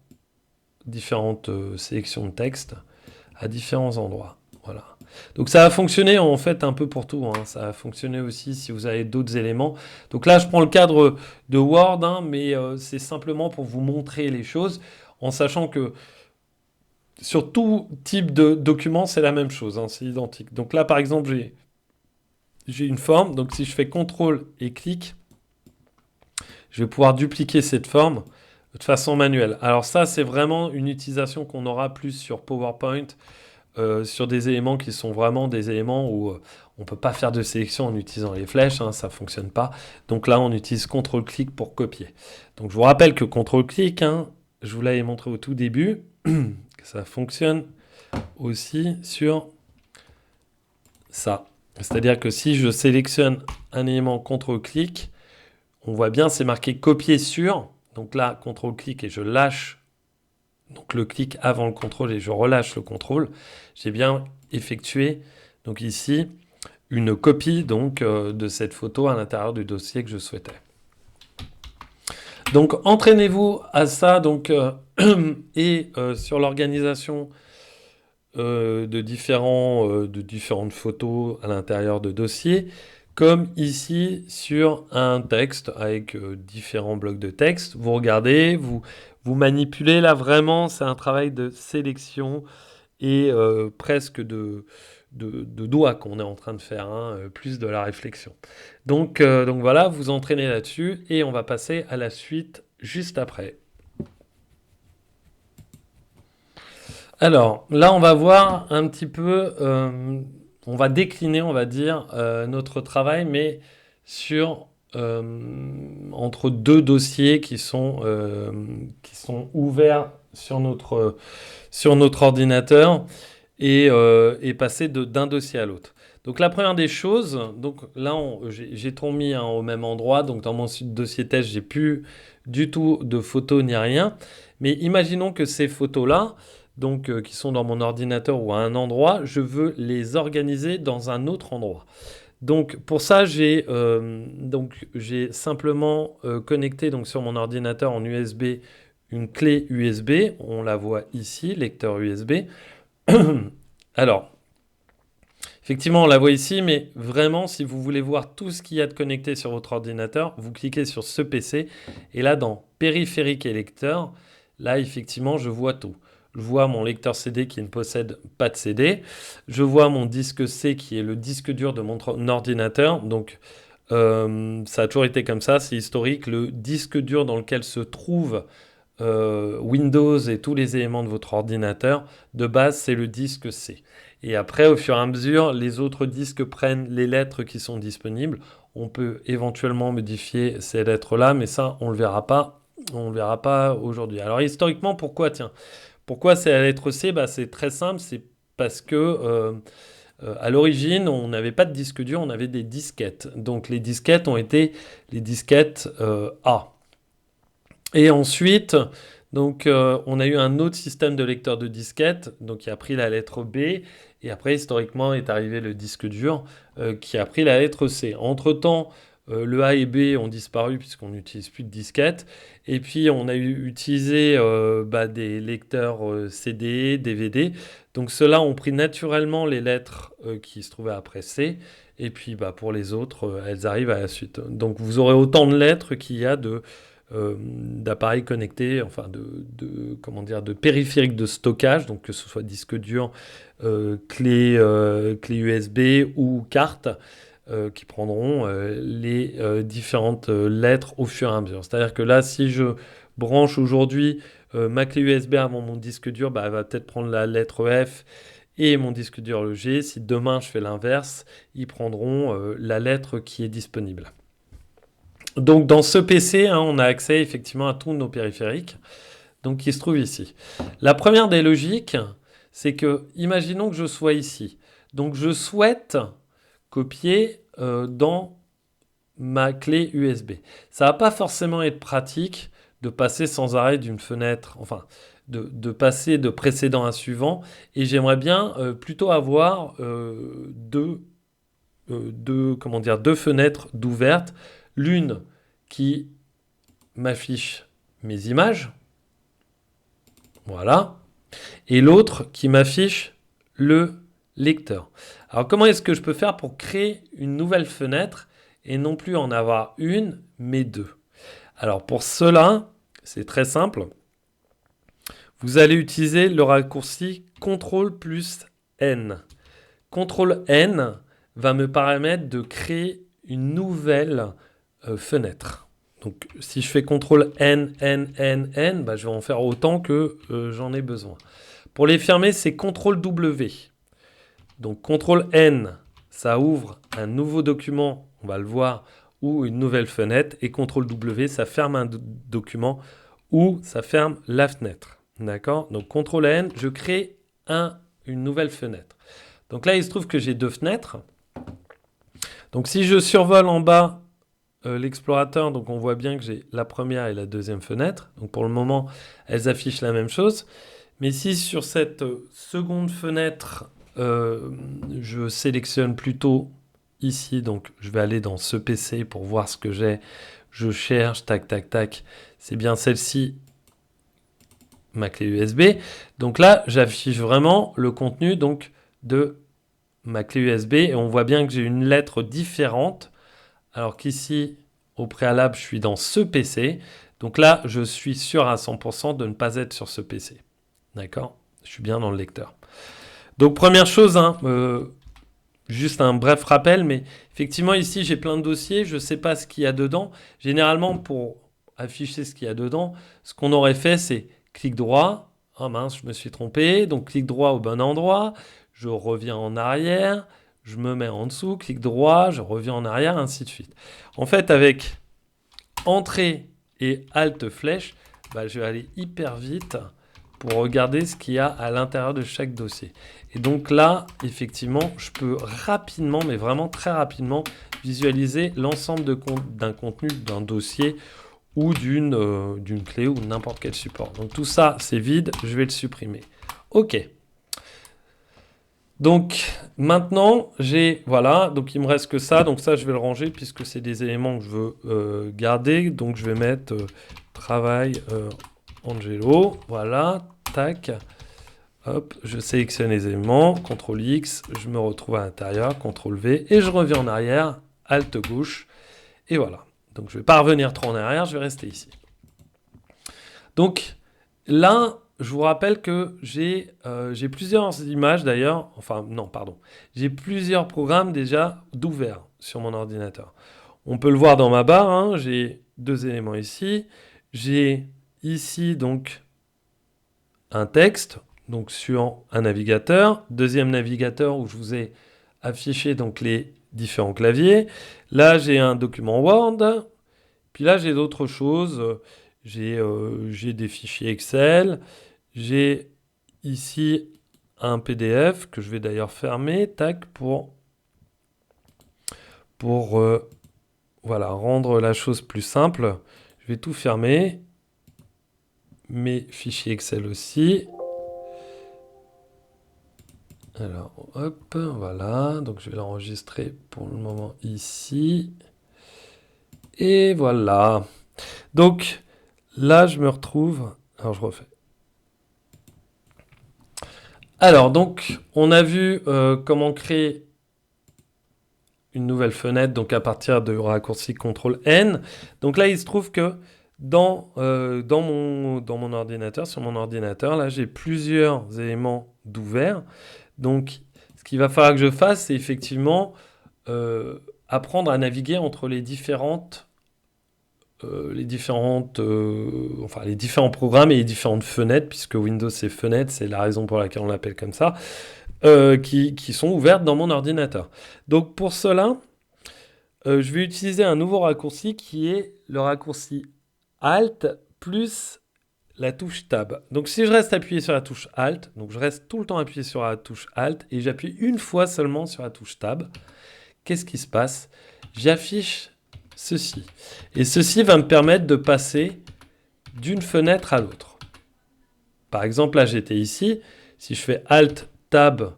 différentes sélections de texte à différents endroits. Voilà. Donc ça va fonctionner en fait un peu pour tout, hein. Ça va fonctionner aussi si vous avez d'autres éléments. Donc là, je prends le cadre de Word, hein, mais c'est simplement pour vous montrer les choses, en sachant que sur tout type de document, c'est la même chose, hein, c'est identique. Donc là, par exemple, j'ai une forme. Donc si je fais CTRL et clic, je vais pouvoir dupliquer cette forme de façon manuelle. Alors ça, c'est vraiment une utilisation qu'on aura plus sur PowerPoint, sur des éléments qui sont vraiment des éléments où on ne peut pas faire de sélection en utilisant les flèches, hein, ça ne fonctionne pas. Donc là, on utilise CTRL-clic pour copier. Donc je vous rappelle que CTRL-clic, hein, je vous l'avais montré au tout début, que ça fonctionne aussi sur ça. C'est-à-dire que si je sélectionne un élément CTRL-clic, on voit bien, c'est marqué copier sur. Donc là, CTRL-clic et je lâche donc le clic avant le contrôle et je relâche le contrôle. J'ai bien effectué donc ici une copie donc de cette photo à l'intérieur du dossier que je souhaitais. Donc entraînez-vous à ça donc et sur l'organisation de différentes photos à l'intérieur de dossiers, comme ici sur un texte avec différents blocs de texte. Vous regardez, vous manipulez. Là, vraiment, c'est un travail de sélection et presque de doigt qu'on est en train de faire, hein, plus de la réflexion. Donc voilà, vous entraînez là-dessus et on va passer à la suite juste après. Alors, là, on va voir un petit peu, on va décliner, on va dire, notre travail, mais sur entre deux dossiers qui sont ouverts sur notre ordinateur et passer d'un dossier à l'autre. Donc la première des choses, donc là j'ai tout mis, hein, au même endroit, donc dans mon dossier test, j'ai plus du tout de photos ni rien, mais imaginons que ces photos-là, donc qui sont dans mon ordinateur ou à un endroit, je veux les organiser dans un autre endroit. Donc pour ça, j'ai simplement connecté donc sur mon ordinateur en USB une clé USB. On la voit ici, lecteur USB. Alors, effectivement, on la voit ici, mais vraiment, si vous voulez voir tout ce qu'il y a de connecté sur votre ordinateur, vous cliquez sur ce PC. Et là, dans périphérique et lecteur, là, effectivement, je vois tout. Je vois mon lecteur CD qui ne possède pas de CD. Je vois mon disque C qui est le disque dur de mon ordinateur. Donc, ça a toujours été comme ça, c'est historique. Le disque dur dans lequel se trouve Windows et tous les éléments de votre ordinateur, de base, c'est le disque C. Et après, au fur et à mesure, les autres disques prennent les lettres qui sont disponibles. On peut éventuellement modifier ces lettres-là, mais ça, on ne le verra pas. On le verra pas aujourd'hui. Alors historiquement, pourquoi c'est la lettre C? C'est très simple, c'est parce que à l'origine, on n'avait pas de disque dur, on avait des disquettes. Donc les disquettes ont été les disquettes A. Et ensuite, donc, on a eu un autre système de lecteur de disquettes, donc qui a pris la lettre B, et après, historiquement, est arrivé le disque dur, qui a pris la lettre C. Entre-temps, le A et B ont disparu puisqu'on n'utilise plus de disquettes, et puis on a utilisé des lecteurs CD, DVD, donc ceux-là ont pris naturellement les lettres qui se trouvaient après C, et puis pour les autres, elles arrivent à la suite. Donc vous aurez autant de lettres qu'il y a d'appareils connectés, enfin de périphériques de stockage, donc que ce soit disque dur, clé USB ou carte, qui prendront les différentes lettres au fur et à mesure. C'est-à-dire que là, si je branche aujourd'hui ma clé USB avant mon disque dur, elle va peut-être prendre la lettre F et mon disque dur le G. Si demain je fais l'inverse, ils prendront la lettre qui est disponible. Donc dans ce PC, hein, on a accès effectivement à tous nos périphériques, donc qui se trouvent ici. La première des logiques, c'est que, imaginons que je sois ici. Donc je souhaite copier dans ma clé USB. Ça va pas forcément être pratique de passer sans arrêt d'une fenêtre, enfin de passer de précédent à suivant, et j'aimerais bien plutôt avoir deux fenêtres d'ouvertes, l'une qui m'affiche mes images Voilà. Et l'autre qui m'affiche le lecteur. Alors, comment est-ce que je peux faire pour créer une nouvelle fenêtre et non plus en avoir une, mais deux? Alors, pour cela, c'est très simple. Vous allez utiliser le raccourci CTRL plus N. CTRL N va me permettre de créer une nouvelle fenêtre. Donc, si je fais CTRL N, N, N, N, bah, je vais en faire autant que j'en ai besoin. Pour les fermer, c'est CTRL W. Donc, CTRL N, ça ouvre un nouveau document, on va le voir, ou une nouvelle fenêtre. Et CTRL W, ça ferme un document ou ça ferme la fenêtre. D'accord? Donc, CTRL N, je crée une nouvelle fenêtre. Donc là, il se trouve que j'ai deux fenêtres. Donc, si je survole en bas l'explorateur, donc on voit bien que j'ai la première et la deuxième fenêtre. Donc, pour le moment, elles affichent la même chose. Mais si sur cette seconde fenêtre, je sélectionne plutôt ici, donc je vais aller dans ce PC pour voir ce que j'ai. Je cherche, tac, tac, tac. C'est bien celle-ci, ma clé USB. Donc là, j'affiche vraiment le contenu donc, de ma clé USB et on voit bien que j'ai une lettre différente. Alors qu'ici, au préalable, je suis dans ce PC. Donc là, je suis sûr à 100% de ne pas être sur ce PC. D'accord? Je suis bien dans le lecteur. Donc première chose, hein, juste un bref rappel, mais effectivement ici j'ai plein de dossiers, je ne sais pas ce qu'il y a dedans. Généralement pour afficher ce qu'il y a dedans, ce qu'on aurait fait c'est clic droit, oh mince je me suis trompé, donc clic droit au bon endroit, je reviens en arrière, je me mets en dessous, clic droit, je reviens en arrière, ainsi de suite. En fait avec entrée et alt flèche, bah, je vais aller hyper vite pour regarder ce qu'il y a à l'intérieur de chaque dossier. Et donc là, effectivement, je peux rapidement, mais vraiment très rapidement, visualiser l'ensemble d'un contenu d'un dossier ou d'une clé ou n'importe quel support. Donc tout ça, c'est vide, je vais le supprimer. OK. Donc maintenant, voilà, donc il me reste que ça. Donc ça, je vais le ranger puisque c'est des éléments que je veux garder. Donc je vais mettre travail Angelo, voilà, tac. Hop, je sélectionne les éléments, CTRL X, je me retrouve à l'intérieur, CTRL V, et je reviens en arrière, Alt gauche, et voilà. Donc je ne vais pas revenir trop en arrière, je vais rester ici. Donc là, je vous rappelle que j'ai plusieurs images d'ailleurs, enfin non, pardon, j'ai plusieurs programmes déjà d'ouverts sur mon ordinateur. On peut le voir dans ma barre, hein, j'ai deux éléments ici, j'ai ici donc un texte, donc sur un navigateur, deuxième navigateur où je vous ai affiché donc les différents claviers. Là, j'ai un document Word, puis là, j'ai d'autres choses. J'ai des fichiers Excel, j'ai ici un PDF que je vais d'ailleurs fermer, tac, pour voilà, rendre la chose plus simple. Je vais tout fermer, mes fichiers Excel aussi. Alors, hop, voilà. Donc, je vais l'enregistrer pour le moment ici. Et voilà. Donc, là, je me retrouve... Alors, je refais. Alors, donc, on a vu comment créer une nouvelle fenêtre, donc à partir de raccourci CTRL-N. Donc là, il se trouve que dans mon ordinateur, sur mon ordinateur, là, j'ai plusieurs éléments d'ouvert. Donc, ce qu'il va falloir que je fasse, c'est effectivement apprendre à naviguer entre les différents programmes et les différentes fenêtres, puisque Windows c'est fenêtre, c'est la raison pour laquelle on l'appelle comme ça, qui sont ouvertes dans mon ordinateur. Donc pour cela, je vais utiliser un nouveau raccourci qui est le raccourci Alt plus la touche Tab. Donc si je reste appuyé sur la touche Alt, donc je reste tout le temps appuyé sur la touche Alt et j'appuie une fois seulement sur la touche Tab, qu'est-ce qui se passe? J'affiche ceci. Et ceci va me permettre de passer d'une fenêtre à l'autre. Par exemple, là j'étais ici, si je fais Alt Tab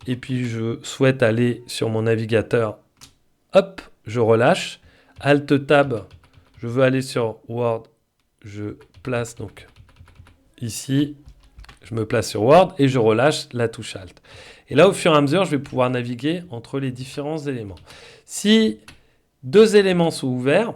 et puis je souhaite aller sur mon navigateur, hop, je relâche. Alt Tab, je veux aller sur Word, je place donc ici, Je me place sur Word et je relâche la touche Alt. Et là, au fur et à mesure, je vais pouvoir naviguer entre les différents éléments. Si 2 éléments sont ouverts,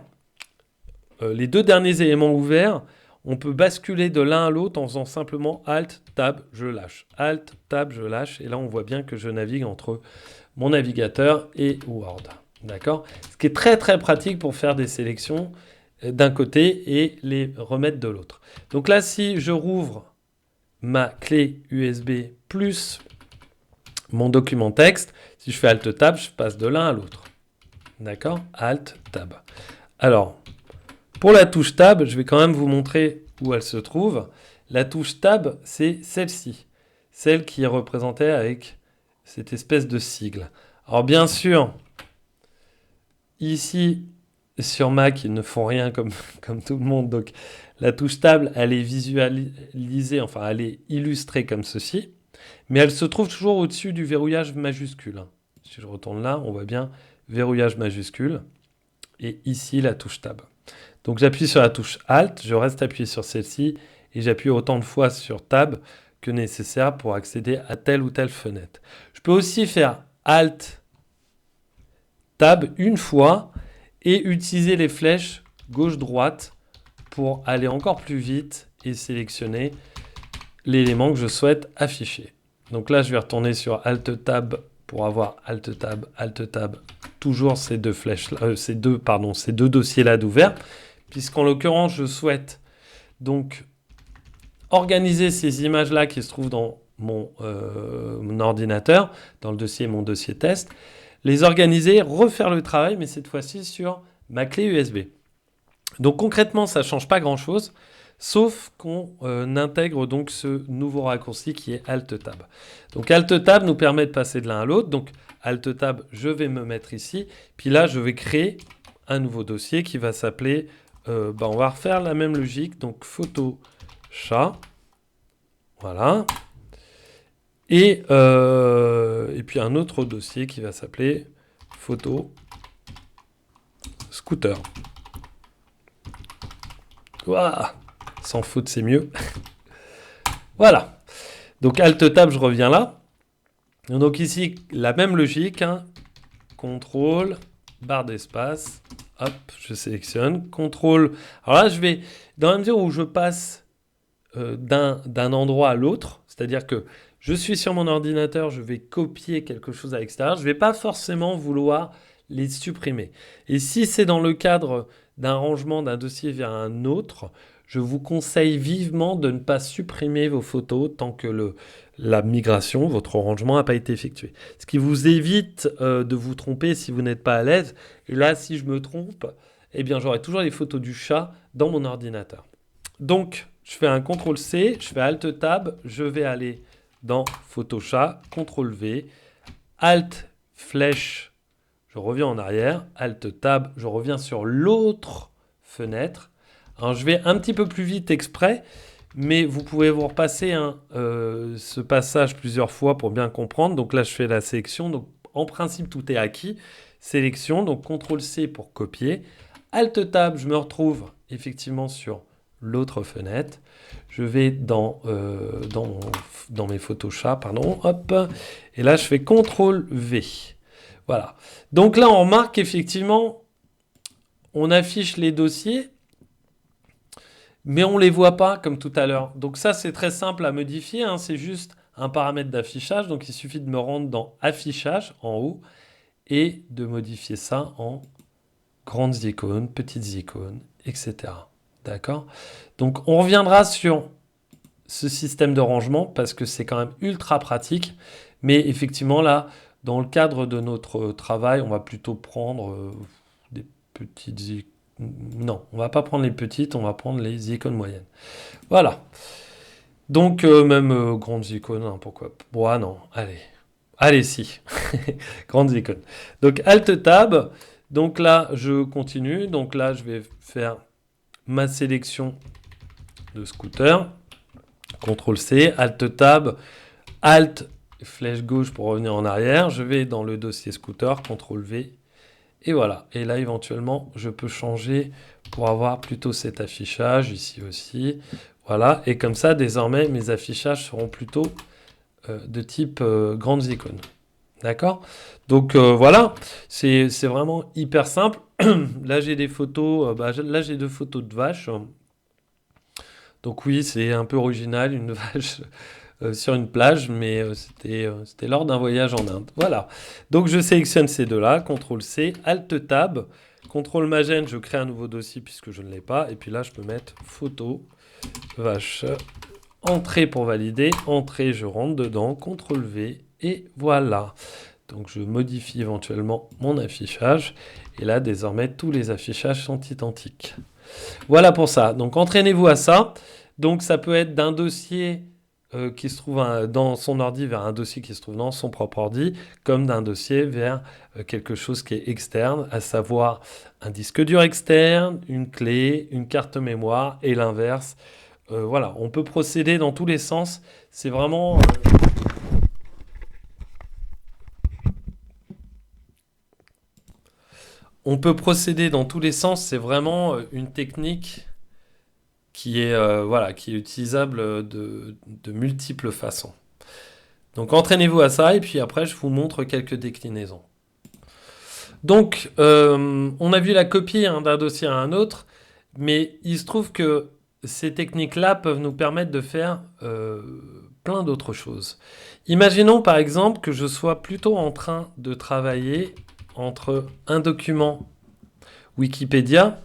les 2 derniers éléments ouverts, on peut basculer de l'un à l'autre en faisant simplement Alt, Tab, je lâche. Alt, Tab, je lâche. Et là, on voit bien que je navigue entre mon navigateur et Word. D'accord ? Ce qui est très très pratique pour faire des sélections d'un côté et les remettre de l'autre. Donc là, si je rouvre ma clé USB plus mon document texte, si je fais Alt Tab, je passe de l'un à l'autre. D'accord ? Alt Tab. Alors, pour la touche Tab, je vais quand même vous montrer où elle se trouve. La touche Tab, c'est celle-ci. Celle qui est représentée avec cette espèce de sigle. Alors bien sûr, ici, sur Mac, ils ne font rien comme tout le monde. Donc la touche Tab, elle est visualisée, enfin elle est illustrée comme ceci. Mais elle se trouve toujours au-dessus du verrouillage majuscule. Si je retourne là, on voit bien verrouillage majuscule. Et ici, la touche Tab. Donc j'appuie sur la touche Alt, je reste appuyé sur celle-ci et j'appuie autant de fois sur Tab que nécessaire pour accéder à telle ou telle fenêtre. Je peux aussi faire Alt, Tab une fois et utiliser les flèches gauche-droite pour aller encore plus vite et sélectionner l'élément que je souhaite afficher. Donc là, je vais retourner sur Alt Tab pour avoir Alt Tab, toujours ces deux flèches, ces deux dossiers-là d'ouvert, puisqu'en l'occurrence, je souhaite donc organiser ces images-là qui se trouvent dans mon ordinateur, dans le dossier mon dossier test, les organiser, refaire le travail, mais cette fois-ci sur ma clé USB. Donc concrètement, ça ne change pas grand-chose, sauf qu'on intègre donc ce nouveau raccourci qui est Alt Tab. Donc Alt Tab nous permet de passer de l'un à l'autre. Donc Alt Tab, je vais me mettre ici. Puis là, je vais créer un nouveau dossier qui va s'appeler... on va refaire la même logique. Donc photo chat. Voilà. Et puis un autre dossier qui va s'appeler photo scooter. Ouah, sans faute, c'est mieux. Voilà. Donc Alt Tab, je reviens là. Donc ici, la même logique. Contrôle, barre d'espace. Hop, je sélectionne. Contrôle. Alors là, je vais, dans la mesure où je passe d'un endroit à l'autre, c'est-à-dire que je suis sur mon ordinateur, je vais copier quelque chose à l'extérieur, je ne vais pas forcément vouloir les supprimer. Et si c'est dans le cadre d'un rangement d'un dossier vers un autre, je vous conseille vivement de ne pas supprimer vos photos tant que la migration, votre rangement n'a pas été effectué. Ce qui vous évite de vous tromper si vous n'êtes pas à l'aise. Et là, si je me trompe, eh bien, j'aurai toujours les photos du chat dans mon ordinateur. Donc, je fais un CTRL-C, je fais Alt-Tab, je vais aller dans Photo chat, CTRL-V, Alt, flèche, je reviens en arrière, Alt-Tab, je reviens sur l'autre fenêtre. Alors, je vais un petit peu plus vite exprès, mais vous pouvez vous repasser ce passage plusieurs fois pour bien comprendre. Donc là, je fais la sélection. Donc, en principe, tout est acquis. Sélection, donc CTRL-C pour copier. Alt-Tab, je me retrouve effectivement sur l'autre fenêtre. Je vais dans mes photos chats, pardon, hop. Et là, je fais CTRL-V. Voilà. Donc là, on remarque qu'effectivement, on affiche les dossiers, mais on ne les voit pas comme tout à l'heure. Donc ça, c'est très simple à modifier. C'est juste un paramètre d'affichage. Donc il suffit de me rendre dans Affichage en haut et de modifier ça en grandes icônes, petites icônes, etc. D'accord ? Donc on reviendra sur ce système de rangement parce que c'est quand même ultra pratique. Mais effectivement, là, dans le cadre de notre travail, on va plutôt prendre des petites icônes. Non, on va pas prendre les petites, on va prendre les icônes moyennes. Voilà. Donc, même grandes icônes, pourquoi ? Bon, non, allez. Allez, si. Grandes icônes. Donc, Alt-Tab. Donc là, je continue. Donc là, je vais faire ma sélection de scooter. CTRL-C, Alt-Tab, Alt, flèche gauche pour revenir en arrière. Je vais dans le dossier scooter, CTRL-V. Et voilà. Et là, éventuellement, je peux changer pour avoir plutôt cet affichage, ici aussi. Voilà, et comme ça, désormais, mes affichages seront plutôt de type grandes icônes. D'accord? Donc voilà, c'est vraiment hyper simple. Là, j'ai des photos, là, j'ai 2 photos de vaches. Donc oui, c'est un peu original, une vache sur une plage, mais c'était lors d'un voyage en Inde. Voilà. Donc je sélectionne ces deux-là, CTRL-C, Alt-Tab, CTRL-Magène, je crée un nouveau dossier puisque je ne l'ai pas. Et puis là, je peux mettre photo, vache, entrée pour valider, entrée, je rentre dedans, CTRL-V, et voilà. Donc je modifie éventuellement mon affichage. Et là, désormais, tous les affichages sont identiques. Voilà pour ça. Donc entraînez-vous à ça. Donc ça peut être d'un dossier qui se trouve dans son ordi vers un dossier qui se trouve dans son propre ordi, comme d'un dossier vers quelque chose qui est externe, à savoir un disque dur externe, une clé, une carte mémoire et l'inverse. Voilà, on peut procéder dans tous les sens. C'est vraiment... on peut procéder dans tous les sens. C'est vraiment une technique qui est, voilà, qui est utilisable de multiples façons. Donc entraînez-vous à ça et puis après je vous montre quelques déclinaisons. Donc on a vu la copie d'un dossier à un autre, mais il se trouve que ces techniques-là peuvent nous permettre de faire plein d'autres choses. Imaginons par exemple que je sois plutôt en train de travailler entre un document Wikipédia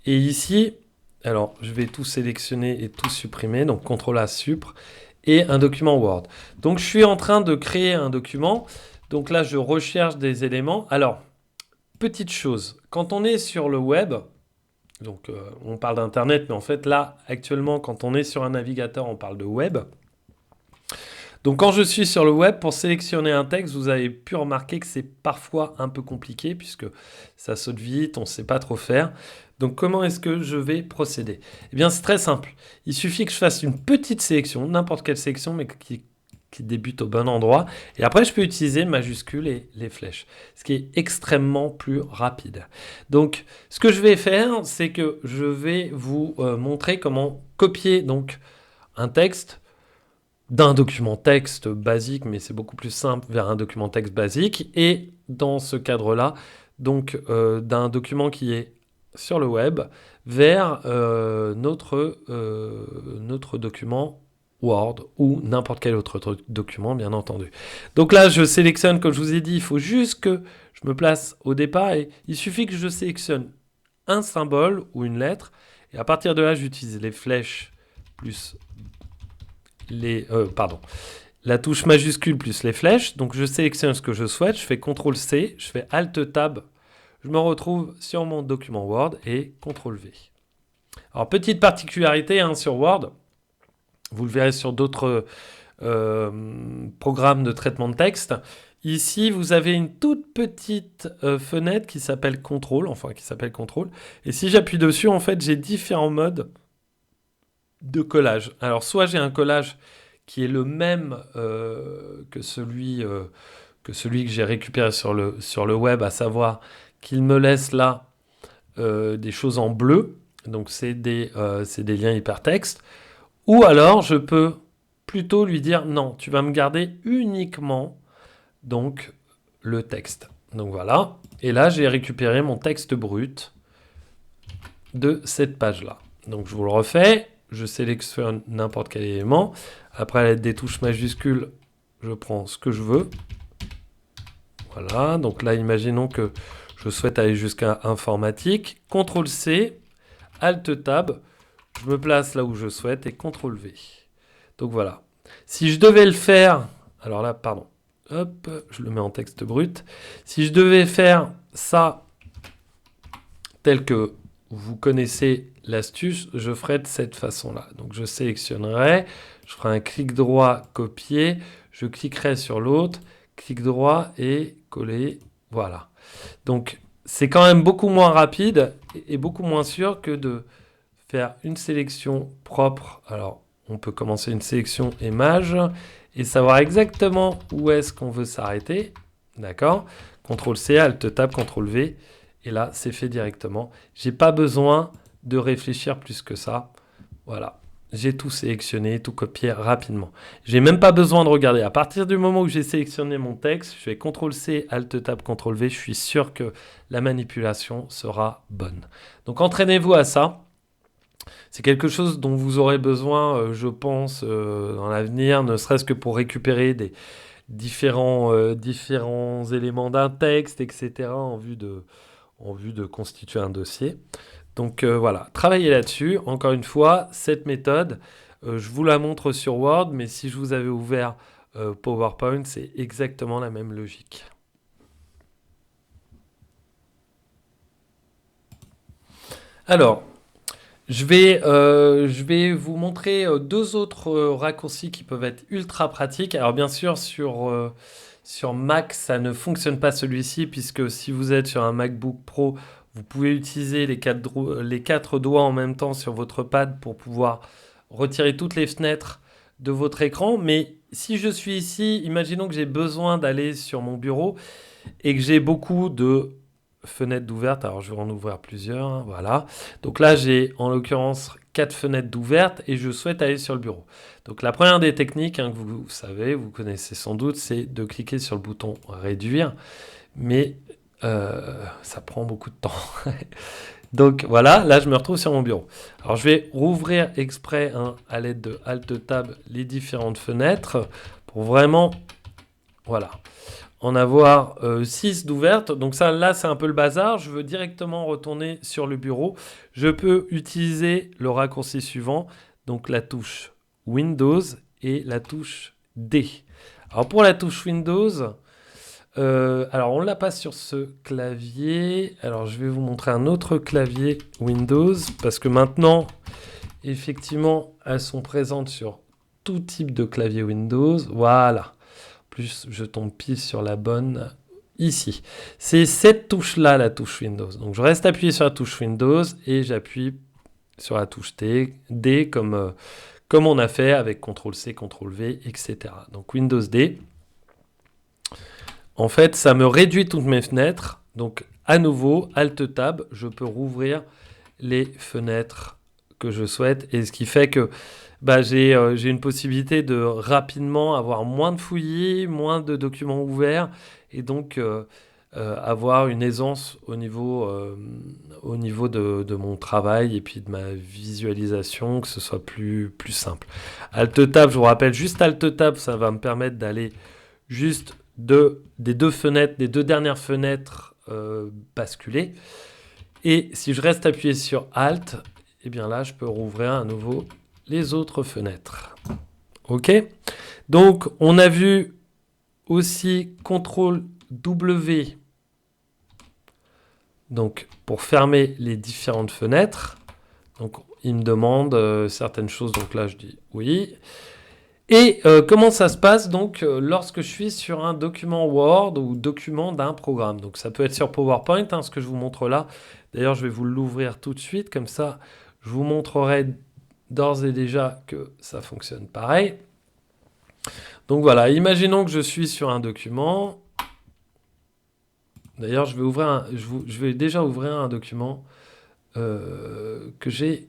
et ici, alors je vais tout sélectionner et tout supprimer, donc CTRL-A supprime, et un document Word. Donc je suis en train de créer un document, donc là je recherche des éléments. Alors, petite chose, quand on est sur le web, donc on parle d'internet, mais en fait là actuellement quand on est sur un navigateur on parle de web. Donc quand je suis sur le web, pour sélectionner un texte, vous avez pu remarquer que c'est parfois un peu compliqué puisque ça saute vite, on ne sait pas trop faire. Donc comment est-ce que je vais procéder? Eh bien c'est très simple. Il suffit que je fasse une petite sélection, n'importe quelle sélection, mais qui débute au bon endroit. Et après je peux utiliser majuscules et les flèches, ce qui est extrêmement plus rapide. Donc ce que je vais faire, c'est que je vais vous montrer comment copier donc un texte d'un document texte basique, mais c'est beaucoup plus simple, vers un document texte basique, et dans ce cadre-là, donc d'un document qui est sur le web, vers notre document Word, ou n'importe quel autre document, bien entendu. Donc là, je sélectionne, comme je vous ai dit, il faut juste que je me place au départ, et il suffit que je sélectionne un symbole ou une lettre, et à partir de là, j'utilise les flèches plus la touche majuscule plus les flèches. Donc je sélectionne ce que je souhaite, je fais CTRL-C, je fais Alt-Tab, je me retrouve sur mon document Word et CTRL-V. Alors petite particularité sur Word, vous le verrez sur d'autres programmes de traitement de texte. Ici, vous avez une toute petite fenêtre qui s'appelle Contrôle, Et si j'appuie dessus, en fait, j'ai différents modes de collage. Alors, soit j'ai un collage qui est le même que celui que j'ai récupéré sur le web, à savoir qu'il me laisse là des choses en bleu, donc c'est des liens hypertextes, ou alors je peux plutôt lui dire non, tu vas me garder uniquement donc le texte. Donc voilà, et là j'ai récupéré mon texte brut de cette page-là. Donc je vous le refais. Je sélectionne n'importe quel élément. Après, à l'aide des touches majuscules, je prends ce que je veux. Voilà, donc là, imaginons que je souhaite aller jusqu'à informatique. CTRL-C, Alt-Tab, je me place là où je souhaite et CTRL-V. Donc voilà. Si je devais le faire, alors là, pardon, hop, je le mets en texte brut. Si je devais faire ça tel que vous connaissez l'astuce, je ferai de cette façon-là. Donc je sélectionnerai, je ferai un clic droit, copier, je cliquerai sur l'autre, clic droit et coller, voilà. Donc c'est quand même beaucoup moins rapide et beaucoup moins sûr que de faire une sélection propre. Alors on peut commencer une sélection image et savoir exactement où est-ce qu'on veut s'arrêter. D'accord? CTRL-C, Alt-Tab, CTRL-V. Et là, c'est fait directement. J'ai pas besoin de réfléchir plus que ça. Voilà. J'ai tout sélectionné, tout copié rapidement. J'ai même pas besoin de regarder. À partir du moment où j'ai sélectionné mon texte, je fais CTRL-C, Alt-Tab, CTRL-V. Je suis sûr que la manipulation sera bonne. Donc entraînez-vous à ça. C'est quelque chose dont vous aurez besoin, je pense, dans l'avenir, ne serait-ce que pour récupérer des différents éléments d'un texte, etc., en vue de constituer un dossier. Donc voilà, travaillez là-dessus. Encore une fois, cette méthode, je vous la montre sur Word, mais si je vous avais ouvert PowerPoint, c'est exactement la même logique. Alors, je vais vous montrer deux autres raccourcis qui peuvent être ultra pratiques. Alors bien sûr, sur Mac, ça ne fonctionne pas celui-ci, puisque si vous êtes sur un MacBook Pro, vous pouvez utiliser les quatre doigts en même temps sur votre pad pour pouvoir retirer toutes les fenêtres de votre écran. Mais si je suis ici, imaginons que j'ai besoin d'aller sur mon bureau et que j'ai beaucoup de fenêtres d'ouvertes. Alors, je vais en ouvrir plusieurs. Hein, voilà. Donc là, j'ai en l'occurrence 4 fenêtres d'ouvertes et je souhaite aller sur le bureau. Donc, la première des techniques que vous savez, vous connaissez sans doute, c'est de cliquer sur le bouton réduire. Mais ça prend beaucoup de temps. Donc voilà, là je me retrouve sur mon bureau. Alors je vais rouvrir exprès à l'aide de Alt-Tab les différentes fenêtres pour vraiment, voilà, en avoir 6 d'ouvertes. Donc ça, là, c'est un peu le bazar. Je veux directement retourner sur le bureau. Je peux utiliser le raccourci suivant, donc la touche Windows et la touche D. Alors pour la touche Windows, alors on ne l'a pas sur ce clavier. Alors je vais vous montrer un autre clavier Windows, parce que maintenant, effectivement, elles sont présentes sur tout type de clavier Windows. Voilà. Plus je tombe pile sur la bonne ici. C'est cette touche-là, la touche Windows. Donc je reste appuyé sur la touche Windows et j'appuie sur la touche D comme on a fait avec CTRL-C, CTRL-V, etc. Donc Windows D. En fait, ça me réduit toutes mes fenêtres. Donc à nouveau, Alt-Tab, je peux rouvrir les fenêtres que je souhaite. Et ce qui fait que j'ai une possibilité de rapidement avoir moins de fouillis, moins de documents ouverts, et donc avoir une aisance au niveau de mon travail et puis de ma visualisation, que ce soit plus simple. Alt-Tab, je vous rappelle, juste Alt-Tab, ça va me permettre d'aller juste des deux dernières fenêtres basculées. Et si je reste appuyé sur Alt, et bien là, je peux rouvrir à nouveau les autres fenêtres. OK? Donc, on a vu aussi CTRL-W. Donc, pour fermer les différentes fenêtres. Donc, il me demande certaines choses. Donc là, je dis oui. Et comment ça se passe donc lorsque je suis sur un document Word ou document d'un programme. Donc, ça peut être sur PowerPoint, ce que je vous montre là. D'ailleurs, je vais vous l'ouvrir tout de suite. Comme ça, je vous montrerai d'ores et déjà que ça fonctionne pareil. Donc voilà, imaginons que je suis sur un document. D'ailleurs, je vais déjà ouvrir un document que j'ai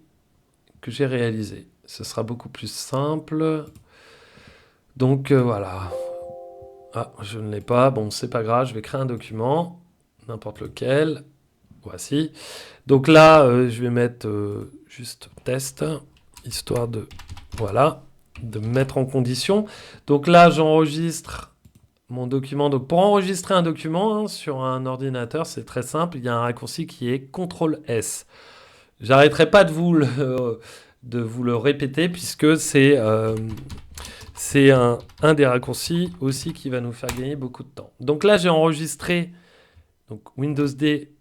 réalisé. Ce sera beaucoup plus simple. Donc voilà. Ah, je ne l'ai pas. Bon, c'est pas grave, je vais créer un document, n'importe lequel. Voici. Donc là, je vais mettre juste test, histoire de, voilà, de me mettre en condition. Donc là, j'enregistre mon document. Donc pour enregistrer un document sur un ordinateur, c'est très simple. Il y a un raccourci qui est CTRL-S. J'arrêterai pas de vous le répéter, puisque c'est un des raccourcis aussi qui va nous faire gagner beaucoup de temps. Donc là, j'ai enregistré, donc Windows D,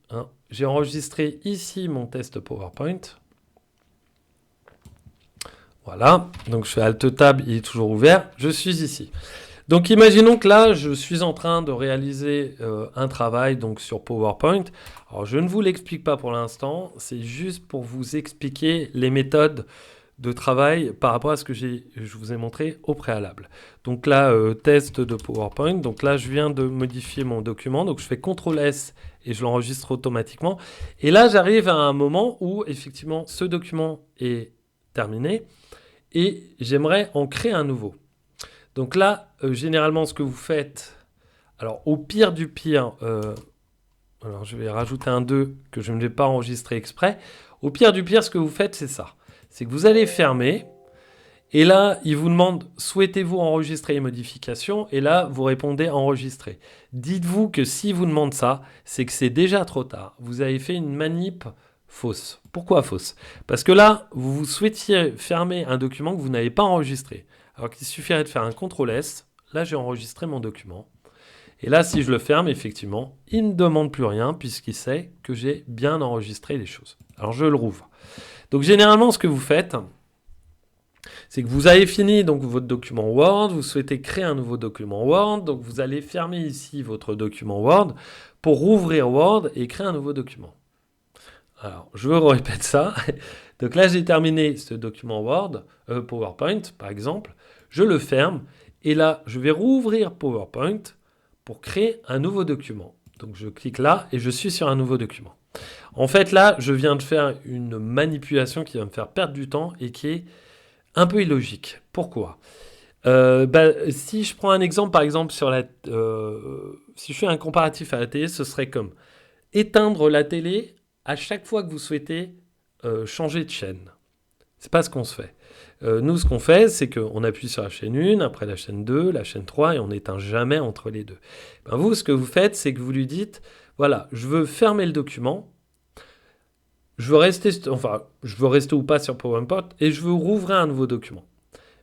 j'ai enregistré ici mon test PowerPoint. Voilà, donc je fais Alt-Tab, il est toujours ouvert, je suis ici. Donc imaginons que là, je suis en train de réaliser un travail donc, sur PowerPoint. Alors je ne vous l'explique pas pour l'instant, c'est juste pour vous expliquer les méthodes de travail par rapport à ce que je vous ai montré au préalable. Donc là, test de PowerPoint. Donc là, je viens de modifier mon document. Donc je fais CTRL-S et je l'enregistre automatiquement. Et là, j'arrive à un moment où, effectivement, ce document est terminé et j'aimerais en créer un nouveau. Donc là, généralement, ce que vous faites... Alors, au pire du pire... alors, je vais rajouter un 2 que je ne vais pas enregistrer exprès. Au pire du pire, ce que vous faites, c'est ça. C'est que vous allez fermer. Et là, il vous demande, souhaitez-vous enregistrer les modifications? Et là, vous répondez enregistrer. Dites-vous que si vous demande ça, c'est que c'est déjà trop tard. Vous avez fait une manip fausse. Pourquoi fausse? Parce que là, vous souhaitiez fermer un document que vous n'avez pas enregistré. Alors qu'il suffirait de faire un CTRL-S. Là, j'ai enregistré mon document. Et là, si je le ferme, effectivement, il ne demande plus rien puisqu'il sait que j'ai bien enregistré les choses. Alors, je le rouvre. Donc, généralement, ce que vous faites, c'est que vous avez fini donc votre document Word, vous souhaitez créer un nouveau document Word, donc vous allez fermer ici votre document Word pour rouvrir Word et créer un nouveau document. Alors, je répète ça. Donc là, j'ai terminé ce document Word, PowerPoint, par exemple. Je le ferme et là, je vais rouvrir PowerPoint pour créer un nouveau document. Donc, je clique là et je suis sur un nouveau document. En fait, là, je viens de faire une manipulation qui va me faire perdre du temps et qui est un peu illogique. Pourquoi? Si je prends un exemple, par exemple, si je fais un comparatif à la télé, ce serait comme éteindre la télé à chaque fois que vous souhaitez changer de chaîne. C'est pas ce qu'on se fait. Nous, ce qu'on fait, c'est qu'on appuie sur la chaîne 1, après la chaîne 2, la chaîne 3, et on n'éteint jamais entre les deux. Vous, ce que vous faites, c'est que vous lui dites, voilà, je veux fermer le document, je veux rester ou pas sur PowerPoint, et je veux rouvrir un nouveau document.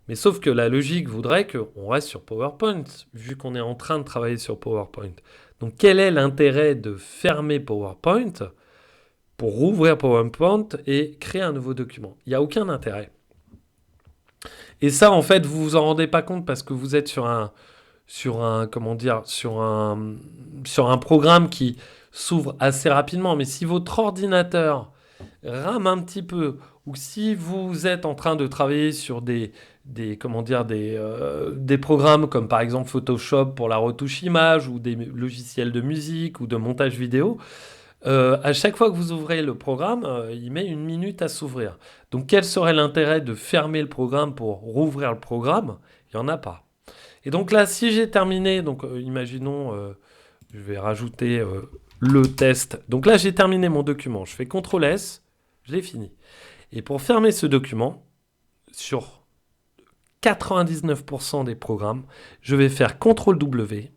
Mais sauf que la logique voudrait qu'on reste sur PowerPoint, vu qu'on est en train de travailler sur PowerPoint. Donc quel est l'intérêt de fermer PowerPoint pour rouvrir PowerPoint et créer un nouveau document? Il n'y a aucun intérêt. Et ça, en fait, vous vous en rendez pas compte parce que vous êtes sur un programme qui s'ouvre assez rapidement. Mais si votre ordinateur rame un petit peu, ou si vous êtes en train de travailler sur des programmes comme par exemple Photoshop pour la retouche image, ou des logiciels de musique ou de montage vidéo, à chaque fois que vous ouvrez le programme, il met 1 minute à s'ouvrir. Donc quel serait l'intérêt de fermer le programme pour rouvrir le programme? Il n'y en a pas. Et donc là, si j'ai terminé, donc imaginons, je vais rajouter le test. Donc là, j'ai terminé mon document. Je fais CTRL-S, je l'ai fini. Et pour fermer ce document, sur 99% des programmes, je vais faire CTRL-W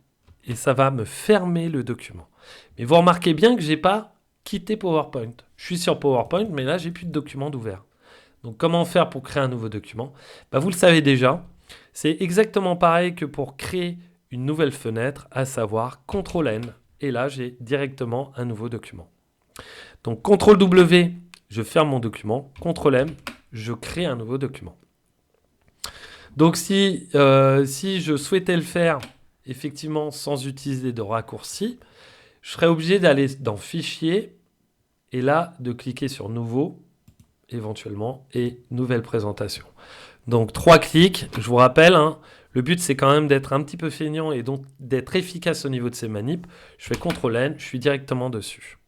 et ça va me fermer le document. Mais vous remarquez bien que je n'ai pas quitté PowerPoint. Je suis sur PowerPoint, mais là, j'ai plus de document d'ouvert. Donc, comment faire pour créer un nouveau document? Vous le savez déjà. C'est exactement pareil que pour créer une nouvelle fenêtre, à savoir CTRL-N. Et là, j'ai directement un nouveau document. Donc, CTRL-W, je ferme mon document. CTRL-M, je crée un nouveau document. Donc, si je souhaitais le faire effectivement sans utiliser de raccourci, je serais obligé d'aller dans Fichier et là, de cliquer sur Nouveau, éventuellement, et Nouvelle présentation. Donc, 3 clics. Je vous rappelle, le but, c'est quand même d'être un petit peu feignant et donc d'être efficace au niveau de ces manips. Je fais CTRL-N, je suis directement dessus.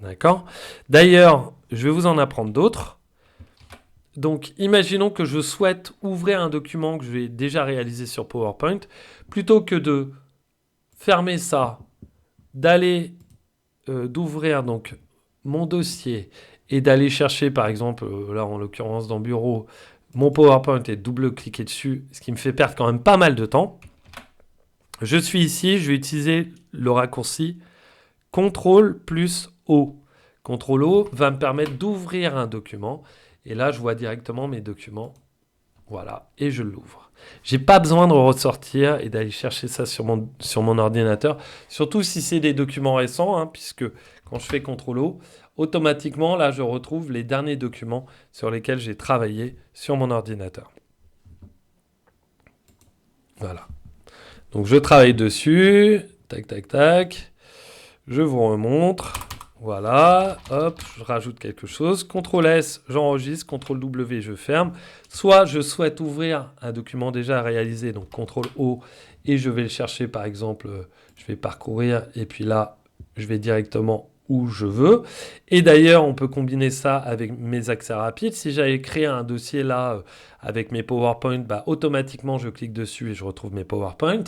D'accord? D'ailleurs, je vais vous en apprendre d'autres. Donc, imaginons que je souhaite ouvrir un document que j'ai déjà réalisé sur PowerPoint. Plutôt que de fermer ça, d'aller d'ouvrir donc mon dossier et d'aller chercher, par exemple, là en l'occurrence dans Bureau, mon PowerPoint et double-cliquer dessus, ce qui me fait perdre quand même pas mal de temps. Je suis ici, je vais utiliser le raccourci CTRL plus O. CTRL O va me permettre d'ouvrir un document. Et là, je vois directement mes documents. Voilà, et je l'ouvre. J'ai pas besoin de ressortir et d'aller chercher ça sur mon ordinateur. Surtout si c'est des documents récents, puisque quand je fais CTRL O, automatiquement, là, je retrouve les derniers documents sur lesquels j'ai travaillé sur mon ordinateur. Voilà. Donc, je travaille dessus. Tac, tac, tac. Je vous remontre. Voilà, hop, je rajoute quelque chose. CTRL S, j'enregistre. CTRL W, je ferme. Soit je souhaite ouvrir un document déjà réalisé, donc CTRL O, et je vais le chercher, par exemple, je vais parcourir, et puis là, je vais directement où je veux. Et d'ailleurs, on peut combiner ça avec mes accès rapides. Si j'avais créé un dossier là avec mes PowerPoint, bah, automatiquement, je clique dessus et je retrouve mes PowerPoint.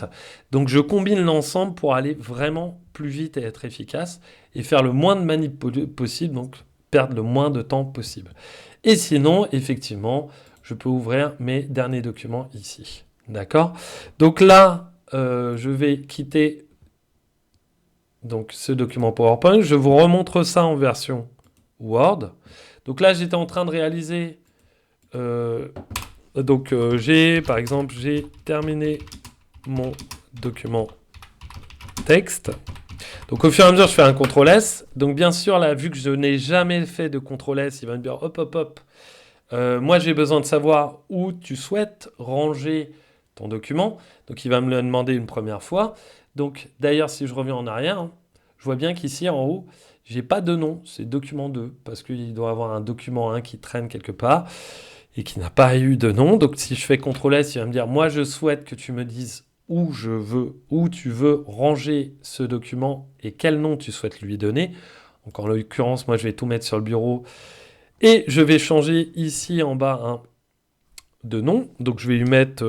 Donc, je combine l'ensemble pour aller vraiment plus vite et être efficace et faire le moins de manip possible, donc perdre le moins de temps possible. Et sinon, effectivement, je peux ouvrir mes derniers documents ici. D'accord? Donc là, je vais quitter donc, ce document PowerPoint. Je vous remontre ça en version Word. Donc là, j'étais en train de réaliser... par exemple, j'ai terminé mon document texte. Donc au fur et à mesure, je fais un CTRL S. Donc bien sûr, là, vu que je n'ai jamais fait de CTRL S, il va me dire hop, hop, hop. Moi, j'ai besoin de savoir où tu souhaites ranger ton document. Donc il va me le demander une première fois. Donc d'ailleurs, si je reviens en arrière, hein, je vois bien qu'ici en haut, j'ai pas de nom, c'est document 2, parce qu'il doit y avoir un document 1 qui traîne quelque part et qui n'a pas eu de nom. Donc si je fais CTRL S, il va me dire moi je souhaite que tu me dises où tu veux ranger ce document et quel nom tu souhaites lui donner. Donc en l'occurrence, moi je vais tout mettre sur le bureau et je vais changer ici en bas de nom. Donc je vais lui mettre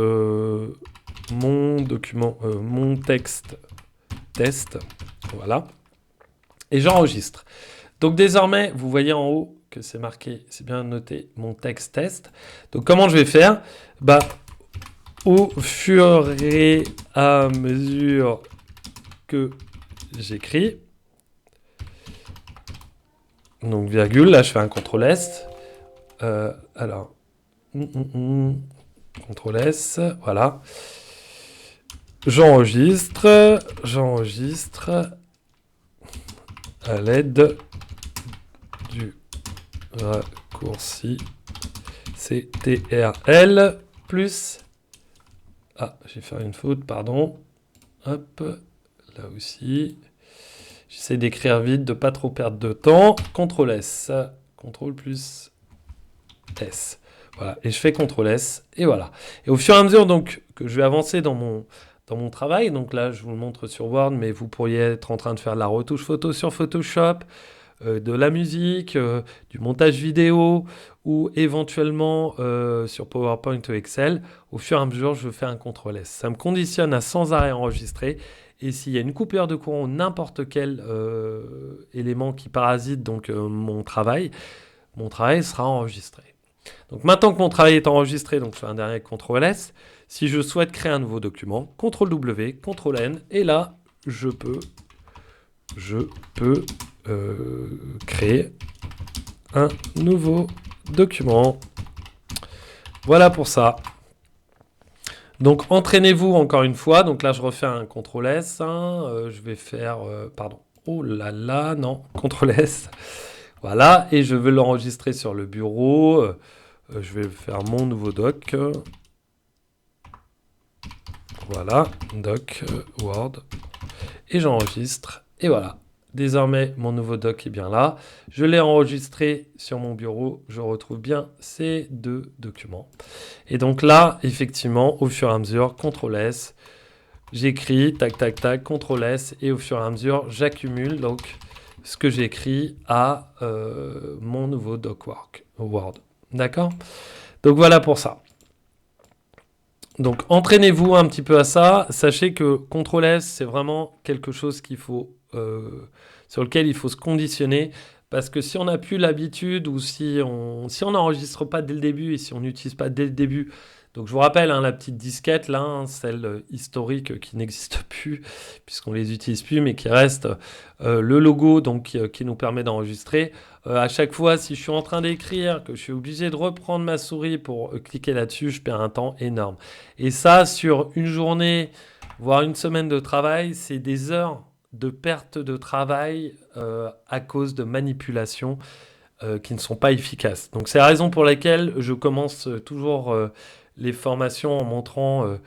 mon document, mon texte test. Voilà. Et j'enregistre. Donc désormais, vous voyez en haut que c'est marqué, c'est bien noté, mon texte test. Donc comment je vais faire? Bah, au fur et à mesure que j'écris, donc virgule, là je fais un CTRL S. Alors, CTRL S, voilà. J'enregistre à l'aide du raccourci CTRL plus... Ah, j'ai fait une faute, pardon. Hop, là aussi. J'essaie d'écrire vite, de pas trop perdre de temps. CTRL S, CTRL plus S. Voilà, et je fais CTRL S, et voilà. Et au fur et à mesure donc, que je vais avancer dans mon travail, donc là je vous le montre sur Word, mais vous pourriez être en train de faire de la retouche photo sur Photoshop, de la musique, du montage vidéo, ou éventuellement sur PowerPoint ou Excel. Au fur et à mesure, je fais un CTRL S. Ça me conditionne à sans arrêt enregistrer. Et s'il y a une coupure de courant ou n'importe quel élément qui parasite donc mon travail sera enregistré. Donc maintenant que mon travail est enregistré, donc je fais un dernier CTRL S. Si je souhaite créer un nouveau document, CTRL W, CTRL N, et là, je peux créer un nouveau document. Voilà pour ça. Donc entraînez-vous encore une fois. Donc là, je refais un CTRL S. Je vais faire... pardon. Oh là là, non. CTRL S. Voilà. Et je veux l'enregistrer sur le bureau. Je vais faire mon nouveau doc. Voilà. Doc Word. Et j'enregistre. Et voilà. Désormais, mon nouveau doc est bien là. Je l'ai enregistré sur mon bureau. Je retrouve bien ces deux documents. Et donc là, effectivement, au fur et à mesure, CTRL S, j'écris, tac, tac, tac, CTRL S, et au fur et à mesure, j'accumule donc ce que j'écris à mon nouveau doc Word. D'accord? Donc voilà pour ça. Donc entraînez-vous un petit peu à ça. Sachez que CTRL S, c'est vraiment quelque chose qu'il faut... sur lequel il faut se conditionner, parce que si on n'a plus l'habitude ou si on n'enregistre pas dès le début et si on n'utilise pas dès le début, donc je vous rappelle la petite disquette là, celle historique qui n'existe plus puisqu'on les utilise plus, mais qui reste le logo donc qui nous permet d'enregistrer. À chaque fois, si je suis en train d'écrire, que je suis obligé de reprendre ma souris pour cliquer là-dessus, je perds un temps énorme. Et ça, sur une journée, voire une semaine de travail, c'est des heures de perte de travail à cause de manipulations qui ne sont pas efficaces. Donc c'est la raison pour laquelle je commence toujours les formations en montrant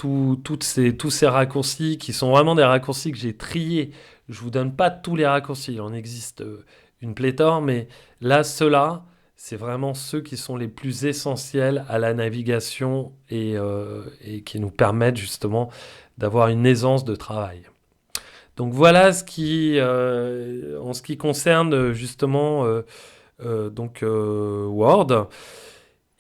tous ces raccourcis qui sont vraiment des raccourcis que j'ai triés. Je ne vous donne pas tous les raccourcis, il en existe une pléthore, mais là, ceux-là, c'est vraiment ceux qui sont les plus essentiels à la navigation et qui nous permettent justement d'avoir une aisance de travail. Donc voilà en ce qui concerne justement Word.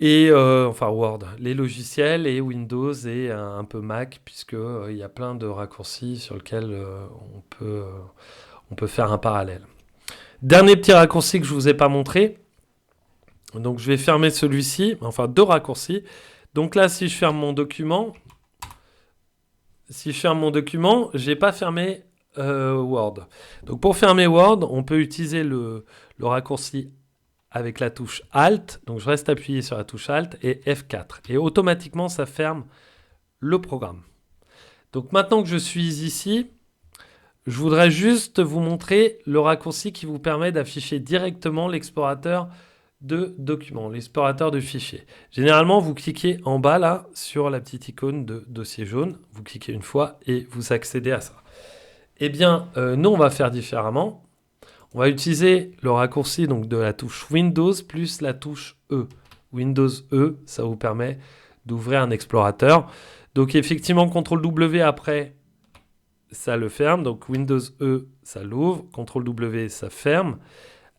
Et enfin Word, les logiciels et Windows et un peu Mac, puisque il y a plein de raccourcis sur lesquels on peut faire un parallèle. Dernier petit raccourci que je ne vous ai pas montré. Donc je vais fermer celui-ci, enfin 2 raccourcis. Donc là, si je ferme mon document, je n'ai pas fermé Word. Donc pour fermer Word, on peut utiliser le raccourci avec la touche Alt, donc je reste appuyé sur la touche Alt et F4. Et automatiquement, ça ferme le programme. Donc maintenant que je suis ici, je voudrais juste vous montrer le raccourci qui vous permet d'afficher directement l'explorateur de documents, l'explorateur de fichiers. Généralement, vous cliquez en bas là sur la petite icône de dossier jaune, vous cliquez une fois et vous accédez à ça. Eh bien, nous, on va faire différemment. On va utiliser le raccourci donc, de la touche Windows plus la touche E. Windows E, ça vous permet d'ouvrir un explorateur. Donc effectivement, CTRL W après, ça le ferme. Donc Windows E, ça l'ouvre. CTRL W, ça ferme.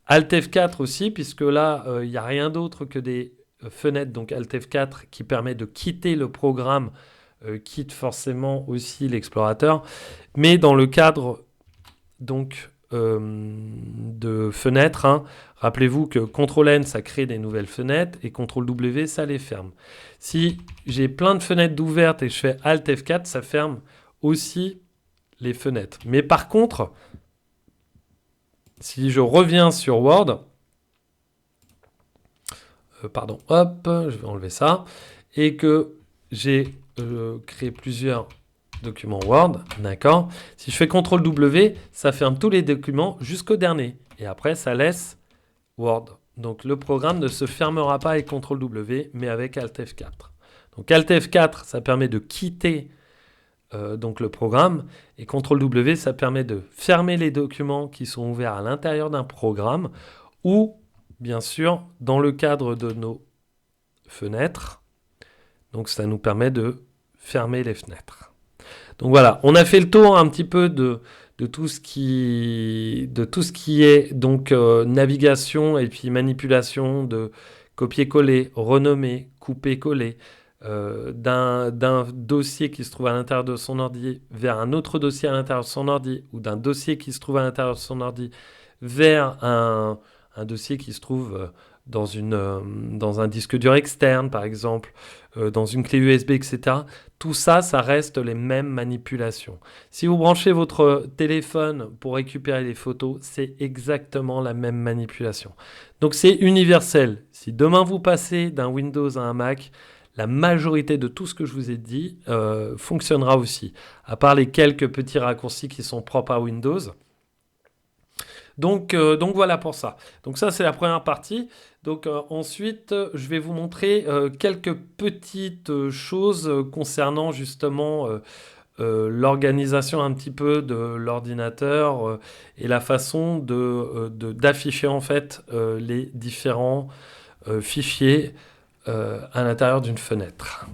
Alt F4 aussi, puisque là, il n'y a rien d'autre que des fenêtres. Donc Alt F4 qui permet de quitter le programme, quitte forcément aussi l'explorateur. Mais dans le cadre donc de fenêtres, hein, rappelez-vous que CTRL-N, ça crée des nouvelles fenêtres et CTRL-W, ça les ferme. Si j'ai plein de fenêtres d'ouvertes et je fais Alt F4, ça ferme aussi les fenêtres. Mais par contre, si je reviens sur Word, pardon, hop, je vais enlever ça, et que j'ai créé plusieurs documents Word, d'accord. Si je fais CTRL-W, ça ferme tous les documents jusqu'au dernier. Et après, ça laisse Word. Donc, le programme ne se fermera pas avec CTRL-W, mais avec Alt F4. Donc, Alt F4, ça permet de quitter donc le programme. Et CTRL-W, ça permet de fermer les documents qui sont ouverts à l'intérieur d'un programme ou, bien sûr, dans le cadre de nos fenêtres. Donc, ça nous permet de fermer les fenêtres. Donc voilà, on a fait le tour un petit peu de tout ce qui est donc navigation et puis manipulation de copier-coller, renommer, couper-coller d'un dossier qui se trouve à l'intérieur de son ordi vers un autre dossier à l'intérieur de son ordi ou d'un dossier qui se trouve à l'intérieur de son ordi vers un dossier qui se trouve dans un disque dur externe, par exemple, dans une clé USB, etc. Tout ça, ça reste les mêmes manipulations. Si vous branchez votre téléphone pour récupérer les photos, c'est exactement la même manipulation. Donc c'est universel. Si demain vous passez d'un Windows à un Mac, la majorité de tout ce que je vous ai dit fonctionnera aussi, à part les quelques petits raccourcis qui sont propres à Windows. Donc voilà pour ça. Donc ça, c'est la première partie. Donc ensuite, je vais vous montrer quelques petites choses concernant justement l'organisation un petit peu de l'ordinateur et la façon d'afficher en fait les différents fichiers à l'intérieur d'une fenêtre.